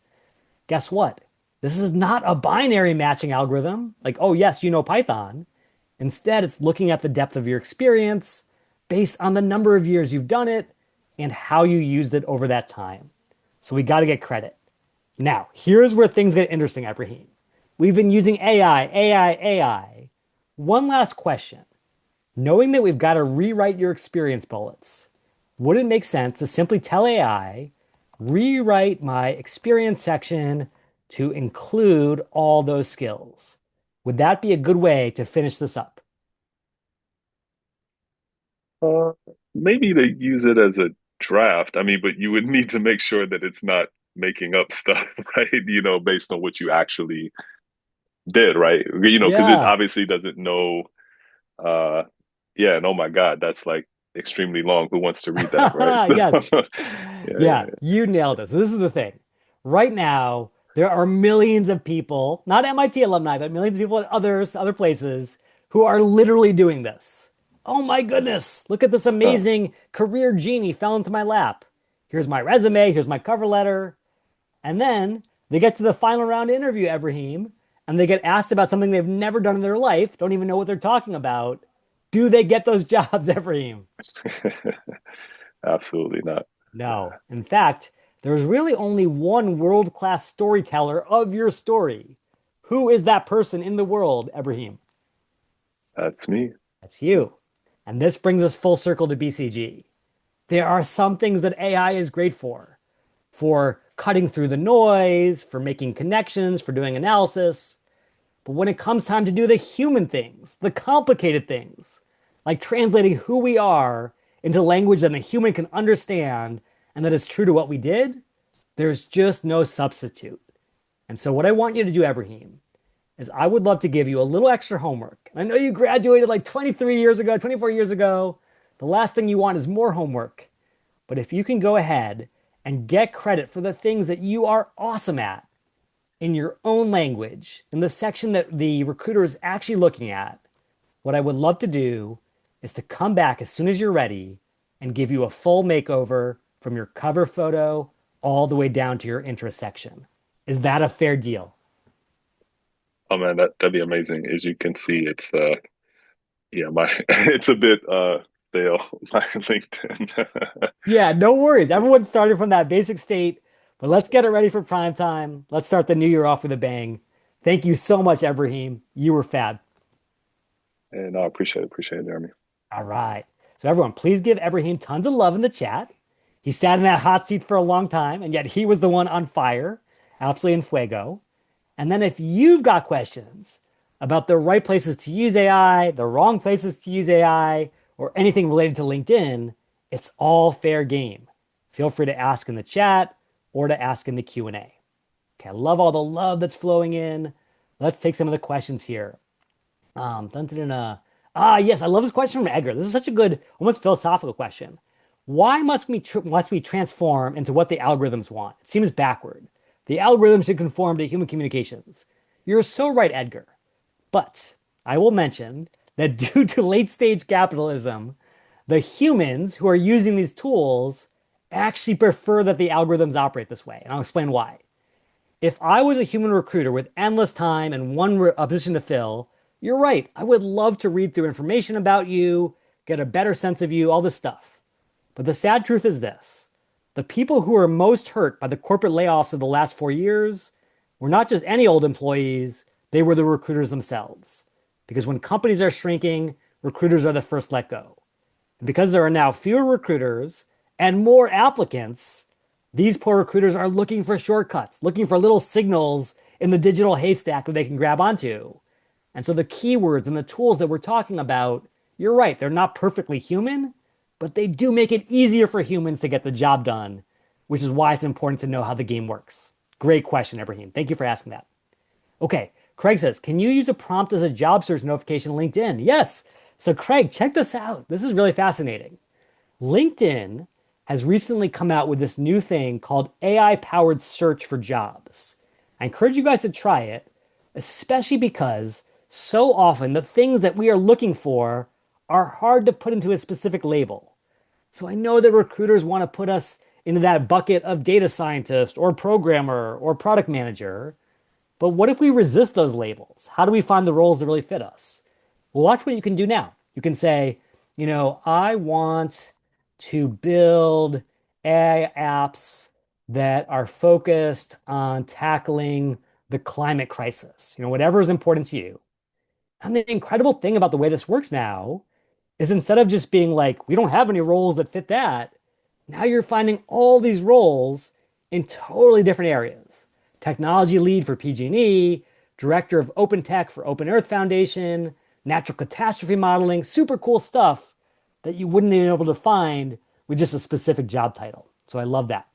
guess what? This is not a binary matching algorithm. Like, oh, yes, you know Python. Instead, it's looking at the depth of your experience based on the number of years you've done it and how you used it over that time. So we got to get credit. Now, here's where things get interesting, Ibrahim. We've been using AI, AI, AI. One last question. Knowing that we've got to rewrite your experience bullets, would it make sense to simply tell AI, rewrite my experience section to include all those skills? Would that be a good way to finish this up? Uh, maybe to use it as a draft. I mean, but you would need to make sure that it's not making up stuff, right? Based on what you actually did, right? Because it Yeah. obviously doesn't know. Uh, yeah, and oh my God, that's like extremely long. Who wants to read that, right? Yes. So, yeah, Yeah, yeah, you nailed it. So this is the thing. Right now, there are millions of people, not MIT alumni, but millions of people at other places who are literally doing this. Oh my goodness, look at this huh. amazing career genie fell into my lap. Here's my resume, here's my cover letter. And then they get to the final round interview, Ibrahim, and they get asked about something they've never done in their life, don't even know what they're talking about. Do they get those jobs, Ibrahim? Absolutely not. No. In fact, there's really only one world-class storyteller of your story. Who is that person in the world, Ibrahim? That's me. That's you. And this brings us full circle to BCG. There are some things that AI is great for cutting through the noise, for making connections, for doing analysis. But when it comes time to do the human things, the complicated things, like translating who we are into language that a human can understand and that is true to what we did, there's just no substitute. And so, what I want you to do, Ibrahim, is I would love to give you a little extra homework. I know you graduated like 23 years ago, 24 years ago. The last thing you want is more homework. But if you can go ahead and get credit for the things that you are awesome at in your own language, in the section that the recruiter is actually looking at, what I would love to do is to come back as soon as you're ready and give you a full makeover from your cover photo all the way down to your interest section. Is that a fair deal? Oh man, that'd be amazing. As you can see, it's yeah, my it's a bit stale, my LinkedIn. Yeah, no worries. Everyone started from that basic state, but let's get it ready for prime time. Let's start the new year off with a bang. Thank you so much, Ibrahim. You were fab. And I appreciate it, Jeremy. All right. So, everyone, please give Ibrahim tons of love in the chat. He sat in that hot seat for a long time, and yet he was the one on fire, absolutely in fuego. And then, if you've got questions about the right places to use AI, the wrong places to use AI, or anything related to LinkedIn, it's all fair game. Feel free to ask in the chat or to ask in the Q&A. Okay, I love all the love that's flowing in. Let's take some of the questions here. Dun, dun, dun, dun. Yes, I love this question from Edgar. This is such a good, almost philosophical question. Why must we transform into what the algorithms want? It seems backward. The algorithms should conform to human communications. You're so right, Edgar. But I will mention that due to late stage capitalism, the humans who are using these tools actually prefer that the algorithms operate this way. And I'll explain why. If I was a human recruiter with endless time and one position to fill, you're right. I would love to read through information about you, get a better sense of you, all this stuff. But the sad truth is this: the people who are most hurt by the corporate layoffs of the last 4 years were not just any old employees, they were the recruiters themselves. Because when companies are shrinking, recruiters are the first let go. And because there are now fewer recruiters and more applicants, these poor recruiters are looking for shortcuts, looking for little signals in the digital haystack that they can grab onto. And so the keywords and the tools that we're talking about, you're right, they're not perfectly human, but they do make it easier for humans to get the job done, which is why it's important to know how the game works. Great question, Ibrahim. Thank you for asking that. Okay, Craig says, can you use a prompt as a job search notification in LinkedIn? Yes. So, Craig, check this out. This is really fascinating. LinkedIn has recently come out with this new thing called AI powered search for jobs. I encourage you guys to try it, especially because so often the things that we are looking for are hard to put into a specific label. So I know that recruiters want to put us into that bucket of data scientist or programmer or product manager. But what if we resist those labels? How do we find the roles that really fit us? Well, watch what you can do now. You can say, I want to build AI apps that are focused on tackling the climate crisis, whatever is important to you. And the incredible thing about the way this works now is instead of just being like, we don't have any roles that fit that, now you're finding all these roles in totally different areas. Technology lead for PG&E, director of open tech for Open Earth Foundation, natural catastrophe modeling, super cool stuff. that you wouldn't have been able to find with just a specific job title. So I love that.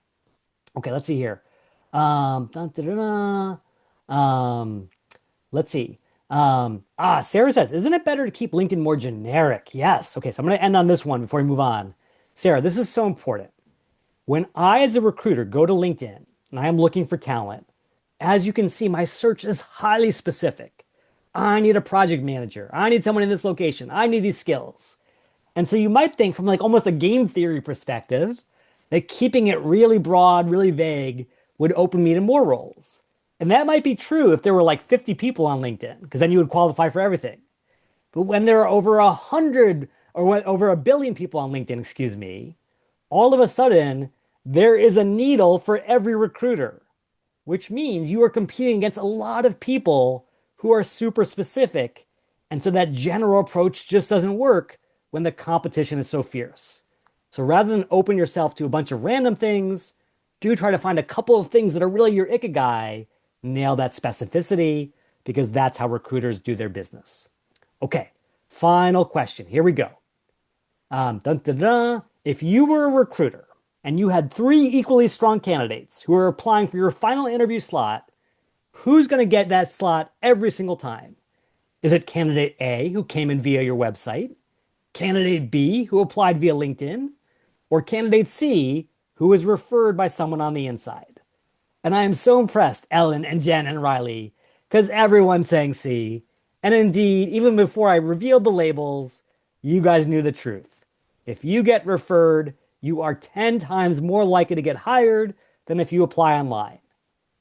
Okay, let's see here. Dun, dun, dun, dun. Let's see. Sarah says, isn't it better to keep LinkedIn more generic? Yes. Okay, so I'm going to end on this one before we move on. Sarah, this is so important. When I, as a recruiter, go to LinkedIn and I am looking for talent, as you can see, my search is highly specific. I need a project manager. I need someone in this location. I need these skills. And so you might think from like almost a game theory perspective that keeping it really broad, really vague would open me to more roles. And that might be true if there were like 50 people on LinkedIn, because then you would qualify for everything. But when there are over 100 or over 1 billion people on LinkedIn, excuse me, all of a sudden there is a needle for every recruiter, which means you are competing against a lot of people who are super specific. And so that general approach just doesn't work when the competition is so fierce. So rather than open yourself to a bunch of random things, do try to find a couple of things that are really your ikigai, nail that specificity, because that's how recruiters do their business. Okay, final question. Here we go. Dun, dun, dun. If you were a recruiter and you had three equally strong candidates who are applying for your final interview slot, who's going to get that slot every single time? Is it candidate A, who came in via your website, candidate B, who applied via LinkedIn, or candidate C, who was referred by someone on the inside? And I am so impressed, Ellen and Jen and Riley, because everyone's saying C. And indeed, even before I revealed the labels, you guys knew the truth. If you get referred, you are 10 times more likely to get hired than if you apply online.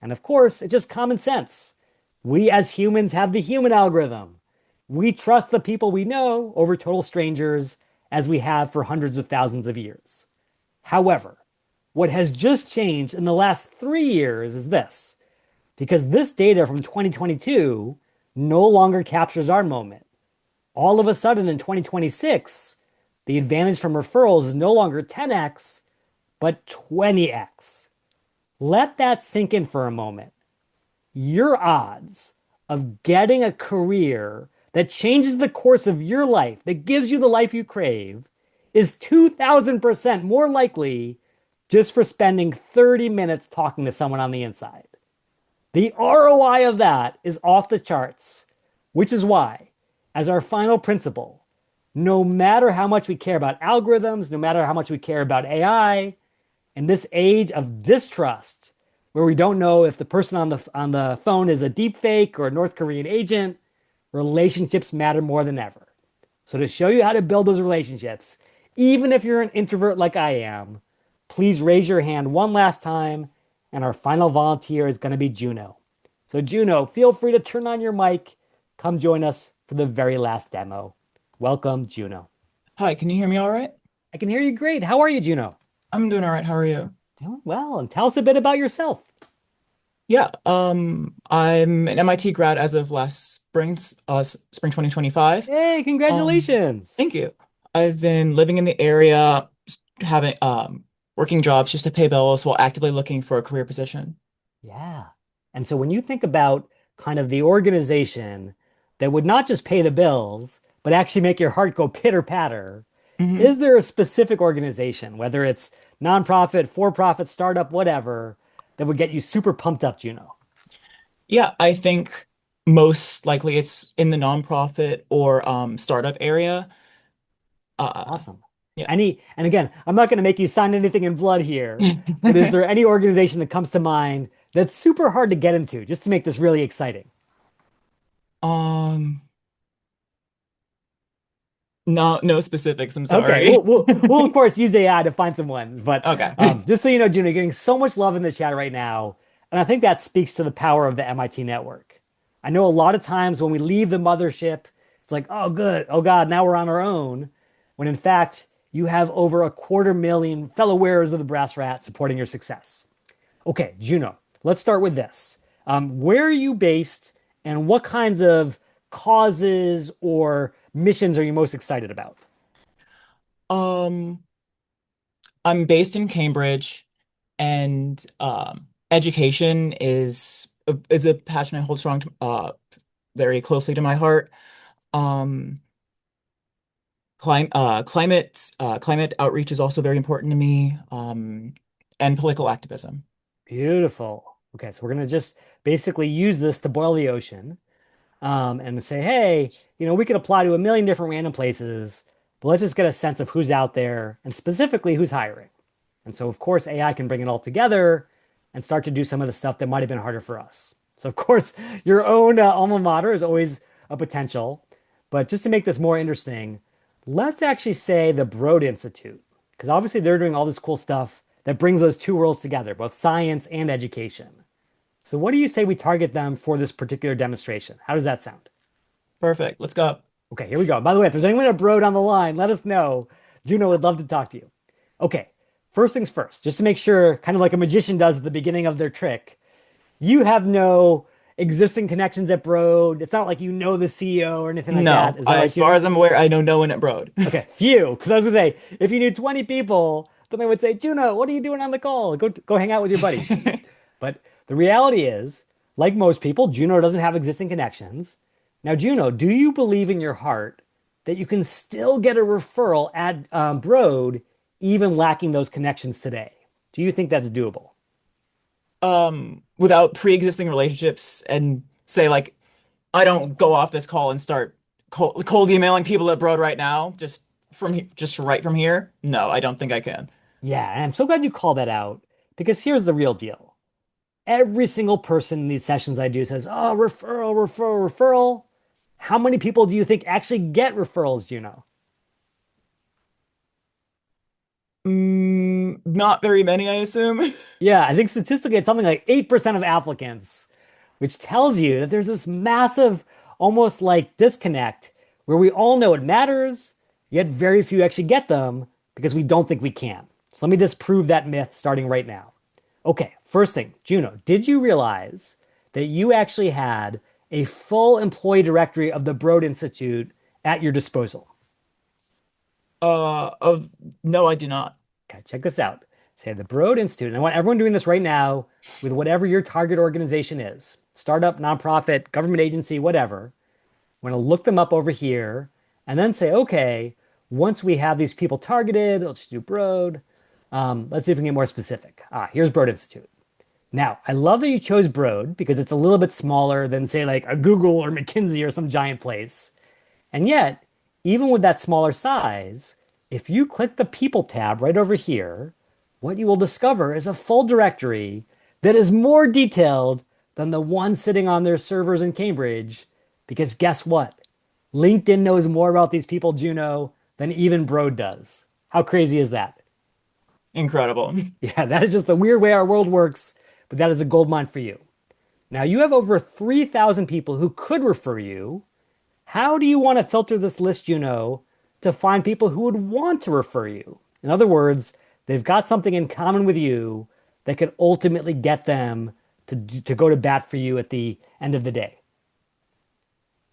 And of course, it's just common sense. We as humans have the human algorithm. We trust the people we know over total strangers as we have for hundreds of thousands of years. However, what has just changed in the last 3 years is this, because this data from 2022 no longer captures our moment. All of a sudden in 2026, the advantage from referrals is no longer 10x, but 20x. Let that sink in for a moment. Your odds of getting a career that changes the course of your life, that gives you the life you crave, is 2,000% more likely just for spending 30 minutes talking to someone on the inside. The ROI of that is off the charts, which is why, as our final principle, no matter how much we care about algorithms, no matter how much we care about AI, in this age of distrust, where we don't know if the person on the phone is a deep fake or a North Korean agent, relationships matter more than ever. So to show you how to build those relationships, even if you're an introvert like I am, please raise your hand one last time, and our final volunteer is going to be Juno. So Juno, feel free to turn on your mic. Come join us for the very last demo. Welcome, Juno. Hi, can you hear me all right? I can hear you great. How are you, Juno? I'm doing all right. How are you? Doing well. And tell us a bit about yourself. Yeah, I'm an MIT grad as of last spring 2025. Hey, Um, congratulations. Thank you. I've been living in the area, having working jobs just to pay bills while actively looking for a career position. Yeah. And so when you think about kind of the organization that would not just pay the bills, but actually make your heart go pitter patter, Hmm. is there a specific organization, whether it's nonprofit, for profit, startup, whatever, that would get you super pumped up, Juno? Yeah, I think most likely it's in the nonprofit or startup area. Awesome. Yeah. And again, I'm not going to make you sign anything in blood here, but is there any organization that comes to mind that's super hard to get into just to make this really exciting? Um, no specifics, I'm Okay, sorry. we'll of course use AI to find some ones, but Okay. just so you know, Juno, you're getting so much love in the chat right now, and I think that speaks to the power of the MIT network. I know a lot of times when we leave the mothership, it's like, oh good, oh God, now we're on our own, when in fact you have over 250,000 fellow wearers of the brass rat supporting your success. Okay, Juno, let's start with this. Where are you based, and what kinds of causes or missions are you most excited about? Um, I'm based in Cambridge, and education is a passion I hold very closely to my heart. Um, climate outreach is also very important to me, and political activism. Beautiful. Okay, so we're going to just basically use this to boil the ocean, and say, hey, we could apply to a million different random places, but let's just get a sense of who's out there and specifically who's hiring. And so, of course, AI can bring it all together and start to do some of the stuff that might have been harder for us. So, of course, your own alma mater is always a potential. But just to make this more interesting, let's actually say the Broad Institute, because obviously they're doing all this cool stuff that brings those two worlds together, both science and education. So, what do you say we target them for this particular demonstration? How does that sound? Perfect. Let's go. Okay, here we go. By the way, if there's anyone at Broad on the line, let us know. Juno would love to talk to you. Okay, first things first, just to make sure, kind of like a magician does at the beginning of their trick, you have no existing connections at Broad. It's not like you know the CEO or anything like that. No, Is that right, as far Juno? as I'm aware, I know no one at Broad. Okay, few. Because I was gonna say, if you knew 20 people, then I would say, Juno, what are you doing on the call? Go hang out with your buddies. But the reality is, like most people, Juno doesn't have existing connections. Now, Juno, do you believe in your heart that you can still get a referral at Broad, even lacking those connections today? Do you think that's doable? Without pre-existing relationships and say like, I don't go off this call and start cold emailing people at Broad right now, just right from here. No, I don't think I can. Yeah, and I'm so glad you called that out because here's the real deal. Every single person in these sessions I do says, oh, referral, referral, referral. How many people do you think actually get referrals, Juno? Not very many, I assume. Yeah, I think statistically it's something like 8% of applicants, which tells you that there's this massive, almost like disconnect where we all know it matters, yet very few actually get them because we don't think we can. So let me disprove that myth starting right now. Okay, first thing, Juno, did you realize that you actually had a full employee directory of the Broad Institute at your disposal? Of No, I do not. Okay, check this out. Say the Broad Institute, and I want everyone doing this right now with whatever your target organization is, startup, nonprofit, government agency, whatever. We're going to look them up over here and then say, okay, once we have these people targeted, let's do Broad. Let's see if we can get more specific. Here's Broad Institute. Now, I love that you chose Broad because it's a little bit smaller than, say, like a Google or McKinsey or some giant place. And yet, even with that smaller size, if you click the People tab right over here, what you will discover is a full directory that is more detailed than the one sitting on their servers in Cambridge. Because guess what? LinkedIn knows more about these people, Juno, than even Broad does. How crazy is that? Incredible. Yeah, that is just the weird way our world works, but that is a gold mine for you. Now, you have over 3,000 people who could refer you. How do you want to filter this list, Juno, to find people who would want to refer you? In other words, they've got something in common with you that could ultimately get them to go to bat for you at the end of the day.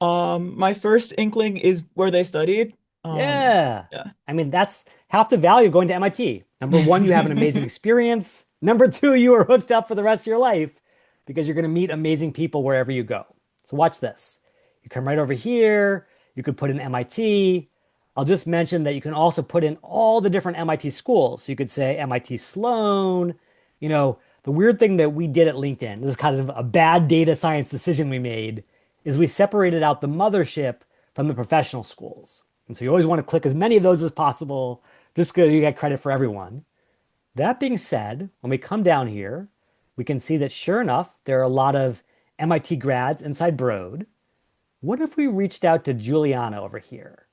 My first inkling is where they studied. Yeah. Yeah. I mean, that's half the value of going to MIT. Number one, you have an amazing experience. Number two, you are hooked up for the rest of your life because you're going to meet amazing people wherever you go. So watch this. You come right over here. You could put in MIT. I'll just mention that you can also put in all the different MIT schools. So you could say MIT Sloan. The weird thing that we did at LinkedIn, this is kind of a bad data science decision we made, is we separated out the mothership from the professional schools. And so you always want to click as many of those as possible, just because you get credit for everyone. That being said, when we come down here, we can see that sure enough, there are a lot of MIT grads inside Broad. What if we reached out to Juliana over here?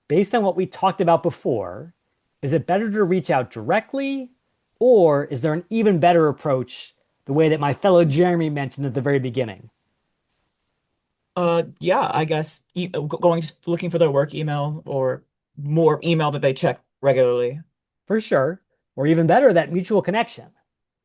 Based on what we talked about before, is it better to reach out directly, or is there an even better approach, the way that my fellow Jeremy mentioned at the very beginning? Yeah, I guess going looking for their work email or more email that they check regularly. For sure. Or even better, that mutual connection.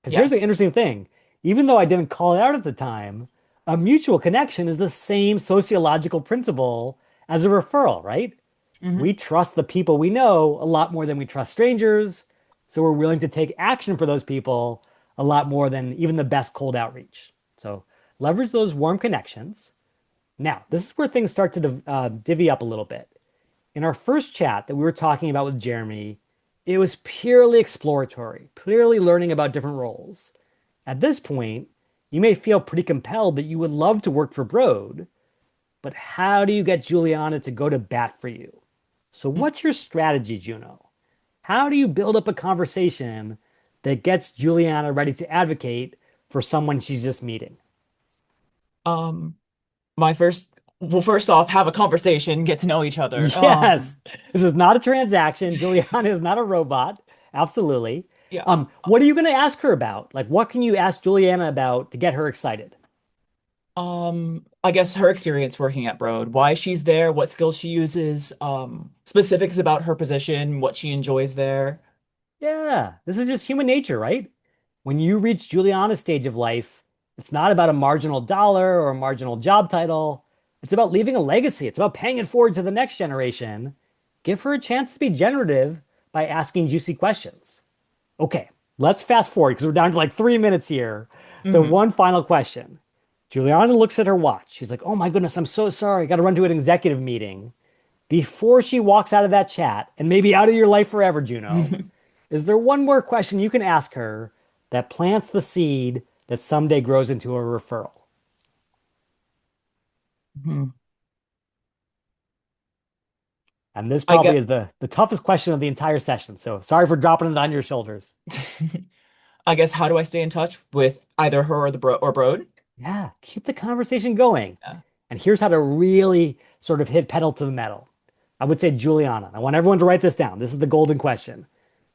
Because here's the Yes. interesting thing. Even though I didn't call it out at the time, a mutual connection is the same sociological principle as a referral, right? Hmm. We trust the people we know a lot more than we trust strangers. So we're willing to take action for those people a lot more than even the best cold outreach. So leverage those warm connections. Now, this is where things start to divvy up a little bit. in our first chat that we were talking about with Jeremy, it was purely exploratory, purely learning about different roles. At this point, you may feel pretty compelled that you would love to work for Broad, but how do you get Juliana to go to bat for you? So, what's your strategy, Juno? How do you build up a conversation that gets Juliana ready to advocate for someone she's just meeting? Um, my first, well, first off, have a conversation, get to know each other. Yes, this is not a transaction. Juliana is not a robot. Absolutely. Yeah. What are you going to ask her about? Like, what can you ask Juliana about to get her excited? I guess her experience working at Broad, why she's there, what skills she uses, specifics about her position, what she enjoys there. Yeah, this is just human nature, right? When you reach Juliana's stage of life, it's not about a marginal dollar or a marginal job title. It's about leaving a legacy. It's about paying it forward to the next generation. Give her a chance to be generative by asking juicy questions. Okay, let's fast forward because we're down to like 3 minutes here. The Hmm. one final question. Juliana looks at her watch. She's like, oh my goodness, I'm so sorry. Got to run to an executive meeting. Before she walks out of that chat and maybe out of your life forever, Juno, is there one more question you can ask her that plants the seed that someday grows into a referral? Hmm. And this I probably get is the toughest question of the entire session. So sorry for dropping it on your shoulders. I guess how do I stay in touch with either her or the bro or Broad? Yeah, keep the conversation going. Yeah. And here's how to really sort of hit pedal to the metal. I would say, Juliana, I want everyone to write this down. This is the golden question.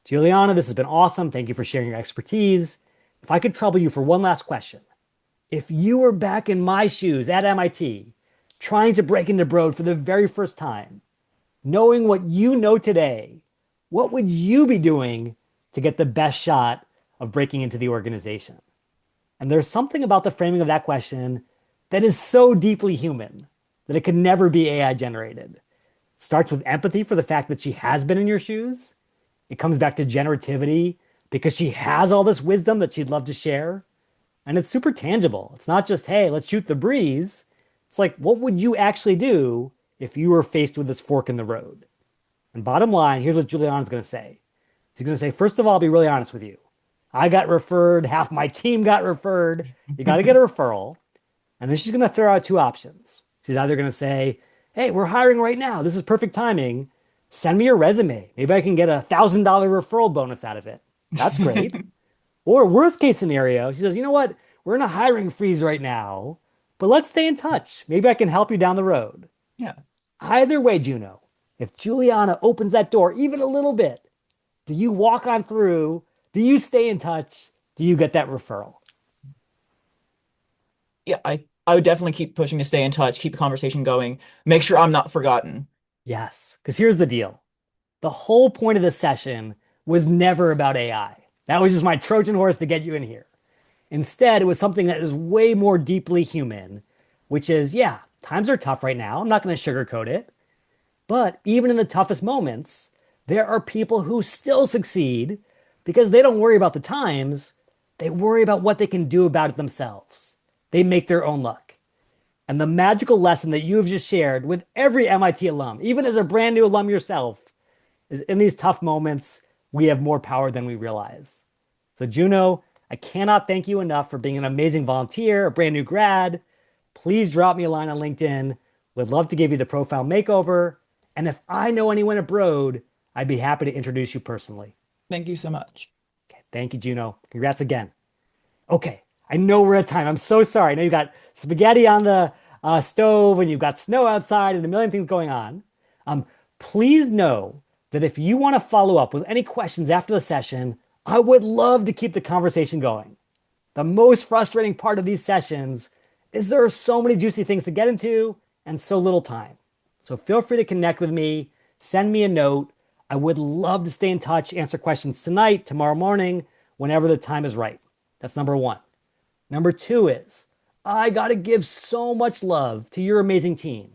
Juliana, this has been awesome. Thank you for sharing your expertise. If I could trouble you for one last question. If you were back in my shoes at MIT, trying to break into Broad for the very first time, knowing what you know today, what would you be doing to get the best shot of breaking into the organization? And there's something about the framing of that question that is so deeply human that it could never be AI generated. It starts with empathy for the fact that she has been in your shoes. It comes back to generativity because she has all this wisdom that she'd love to share. And it's super tangible. It's not just, hey, let's shoot the breeze. It's like, what would you actually do if you were faced with this fork in the road? And bottom line, here's what Juliana's going to say. She's going to say, first of all, I'll be really honest with you. I got referred, half my team got referred. You got to get a referral. And then she's going to throw out two options. She's either going to say, hey, we're hiring right now. This is perfect timing. Send me your resume. Maybe I can get $1,000 referral bonus out of it. That's great. Or worst case scenario, she says, you know what? We're in a hiring freeze right now, but let's stay in touch. Maybe I can help you down the road. Yeah. Either way, Juno, if Juliana opens that door even a little bit, do you walk on through? Do you stay in touch? Do you get that referral? Yeah, I would definitely keep pushing to stay in touch, keep the conversation going, make sure I'm not forgotten. Yes, because here's the deal. The whole point of this session was never about AI. That was just my Trojan horse to get you in here. Instead, it was something that is way more deeply human, which is, yeah, times are tough right now. I'm not going to sugarcoat it. But even in the toughest moments, there are people who still succeed because they don't worry about the times. They worry about what they can do about it themselves. They make their own luck. And the magical lesson that you have just shared with every MIT alum, even as a brand new alum yourself, is in these tough moments, we have more power than we realize. So, Juno, I cannot thank you enough for being an amazing volunteer, a brand new grad. Please drop me a line on LinkedIn. Would love to give you the profile makeover. And if I know anyone abroad, I'd be happy to introduce you personally. Thank you so much. Okay, thank you, Juno. Congrats again. Okay, I know we're at time. I'm so sorry. I know you've got spaghetti on the stove and you've got snow outside and a million things going on. Um, Please know that if you want to follow up with any questions after the session, I would love to keep the conversation going. The most frustrating part of these sessions is there are so many juicy things to get into and so little time. So feel free to connect with me, send me a note. I would love to stay in touch, answer questions tonight, tomorrow morning, whenever the time is right. That's number one. Number two is I got to give so much love to your amazing team,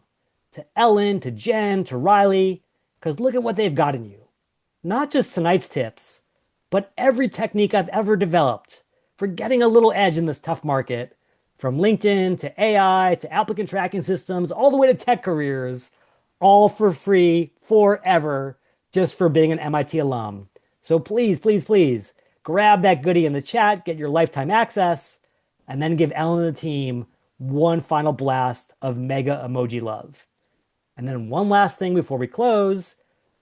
to Ellen, to Jen, to Riley, because look at what they've gotten you. Not just tonight's tips, but every technique I've ever developed for getting a little edge in this tough market, from LinkedIn to AI to applicant tracking systems, all the way to tech careers. all for free forever just for being an MIT alum. So please, please, please grab that goodie in the chat, get your lifetime access, and then give Ellen and the team one final blast of mega emoji love. And then one last thing before we close,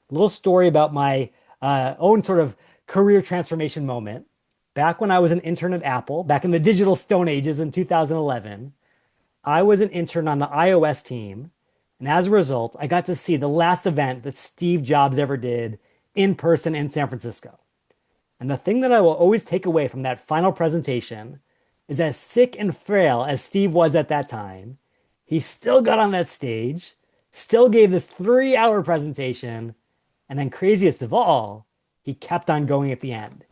a little story about my own sort of career transformation moment. Back when I was an intern at Apple, back in the digital stone ages in 2011, I was an intern on the iOS team. And as a result, I got to see the last event that Steve Jobs ever did in person in San Francisco. And the thing that I will always take away from that final presentation is as sick and frail as Steve was at that time, he still got on that stage, still gave this 3 hour presentation, and then craziest of all, he kept on going at the end.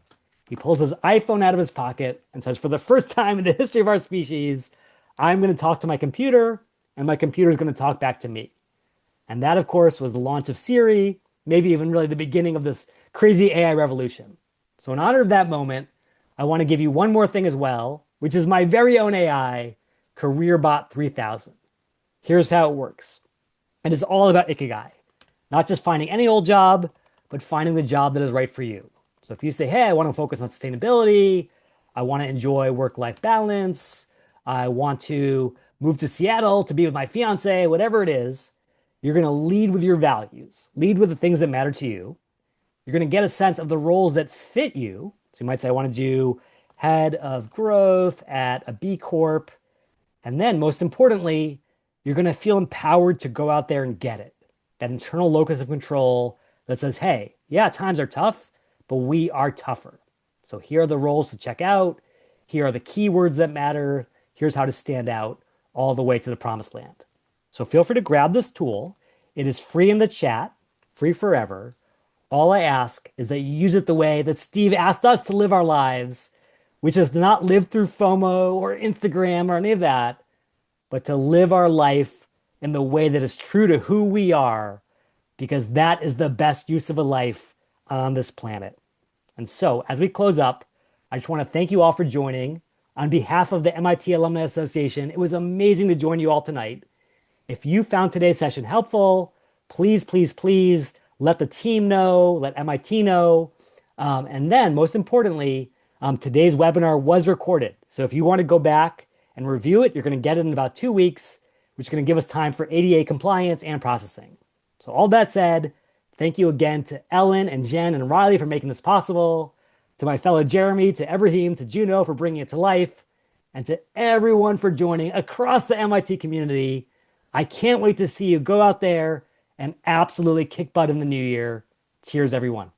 He pulls his iPhone out of his pocket and says, for the first time in the history of our species, I'm going to talk to my computer, and my computer is going to talk back to me. And that, of course, was the launch of Siri, maybe even really the beginning of this crazy AI revolution. So in honor of that moment, I want to give you one more thing as well, which is my very own AI, CareerBot 3000. Here's how it works. It is all about Ikigai, not just finding any old job, but finding the job that is right for you. So if you say, hey, I want to focus on sustainability, I want to enjoy work-life balance, I want to move to Seattle to be with my fiance, whatever it is, you're going to lead with your values, lead with the things that matter to you. You're going to get a sense of the roles that fit you. So you might say, I want to do head of growth at a B Corp. And then most importantly, you're going to feel empowered to go out there and get it. That internal locus of control that says, hey, yeah, times are tough, but we are tougher. So here are the roles to check out. Here are the keywords that matter. Here's how to stand out all the way to the promised land. So feel free to grab this tool. It is free in the chat, free forever. All I ask is that you use it the way that Steve asked us to live our lives, which is to not live through FOMO or Instagram or any of that, but to live our life in the way that is true to who we are, because that is the best use of a life on this planet. And so, as we close up, I just want to thank you all for joining. On behalf of the MIT Alumni Association, it was amazing to join you all tonight. If you found today's session helpful, please, please, please let the team know, let MIT know. And then, most importantly, today's webinar was recorded. So if you want to go back and review it, you're going to get it in about 2 weeks, which is going to give us time for ADA compliance and processing. So all that said, thank you again to Ellen and Jen and Riley for making this possible, to my fellow Jeremy, to Ibrahim, to Juno for bringing it to life, and to everyone for joining across the MIT community. I can't wait to see you go out there and absolutely kick butt in the new year. Cheers, everyone.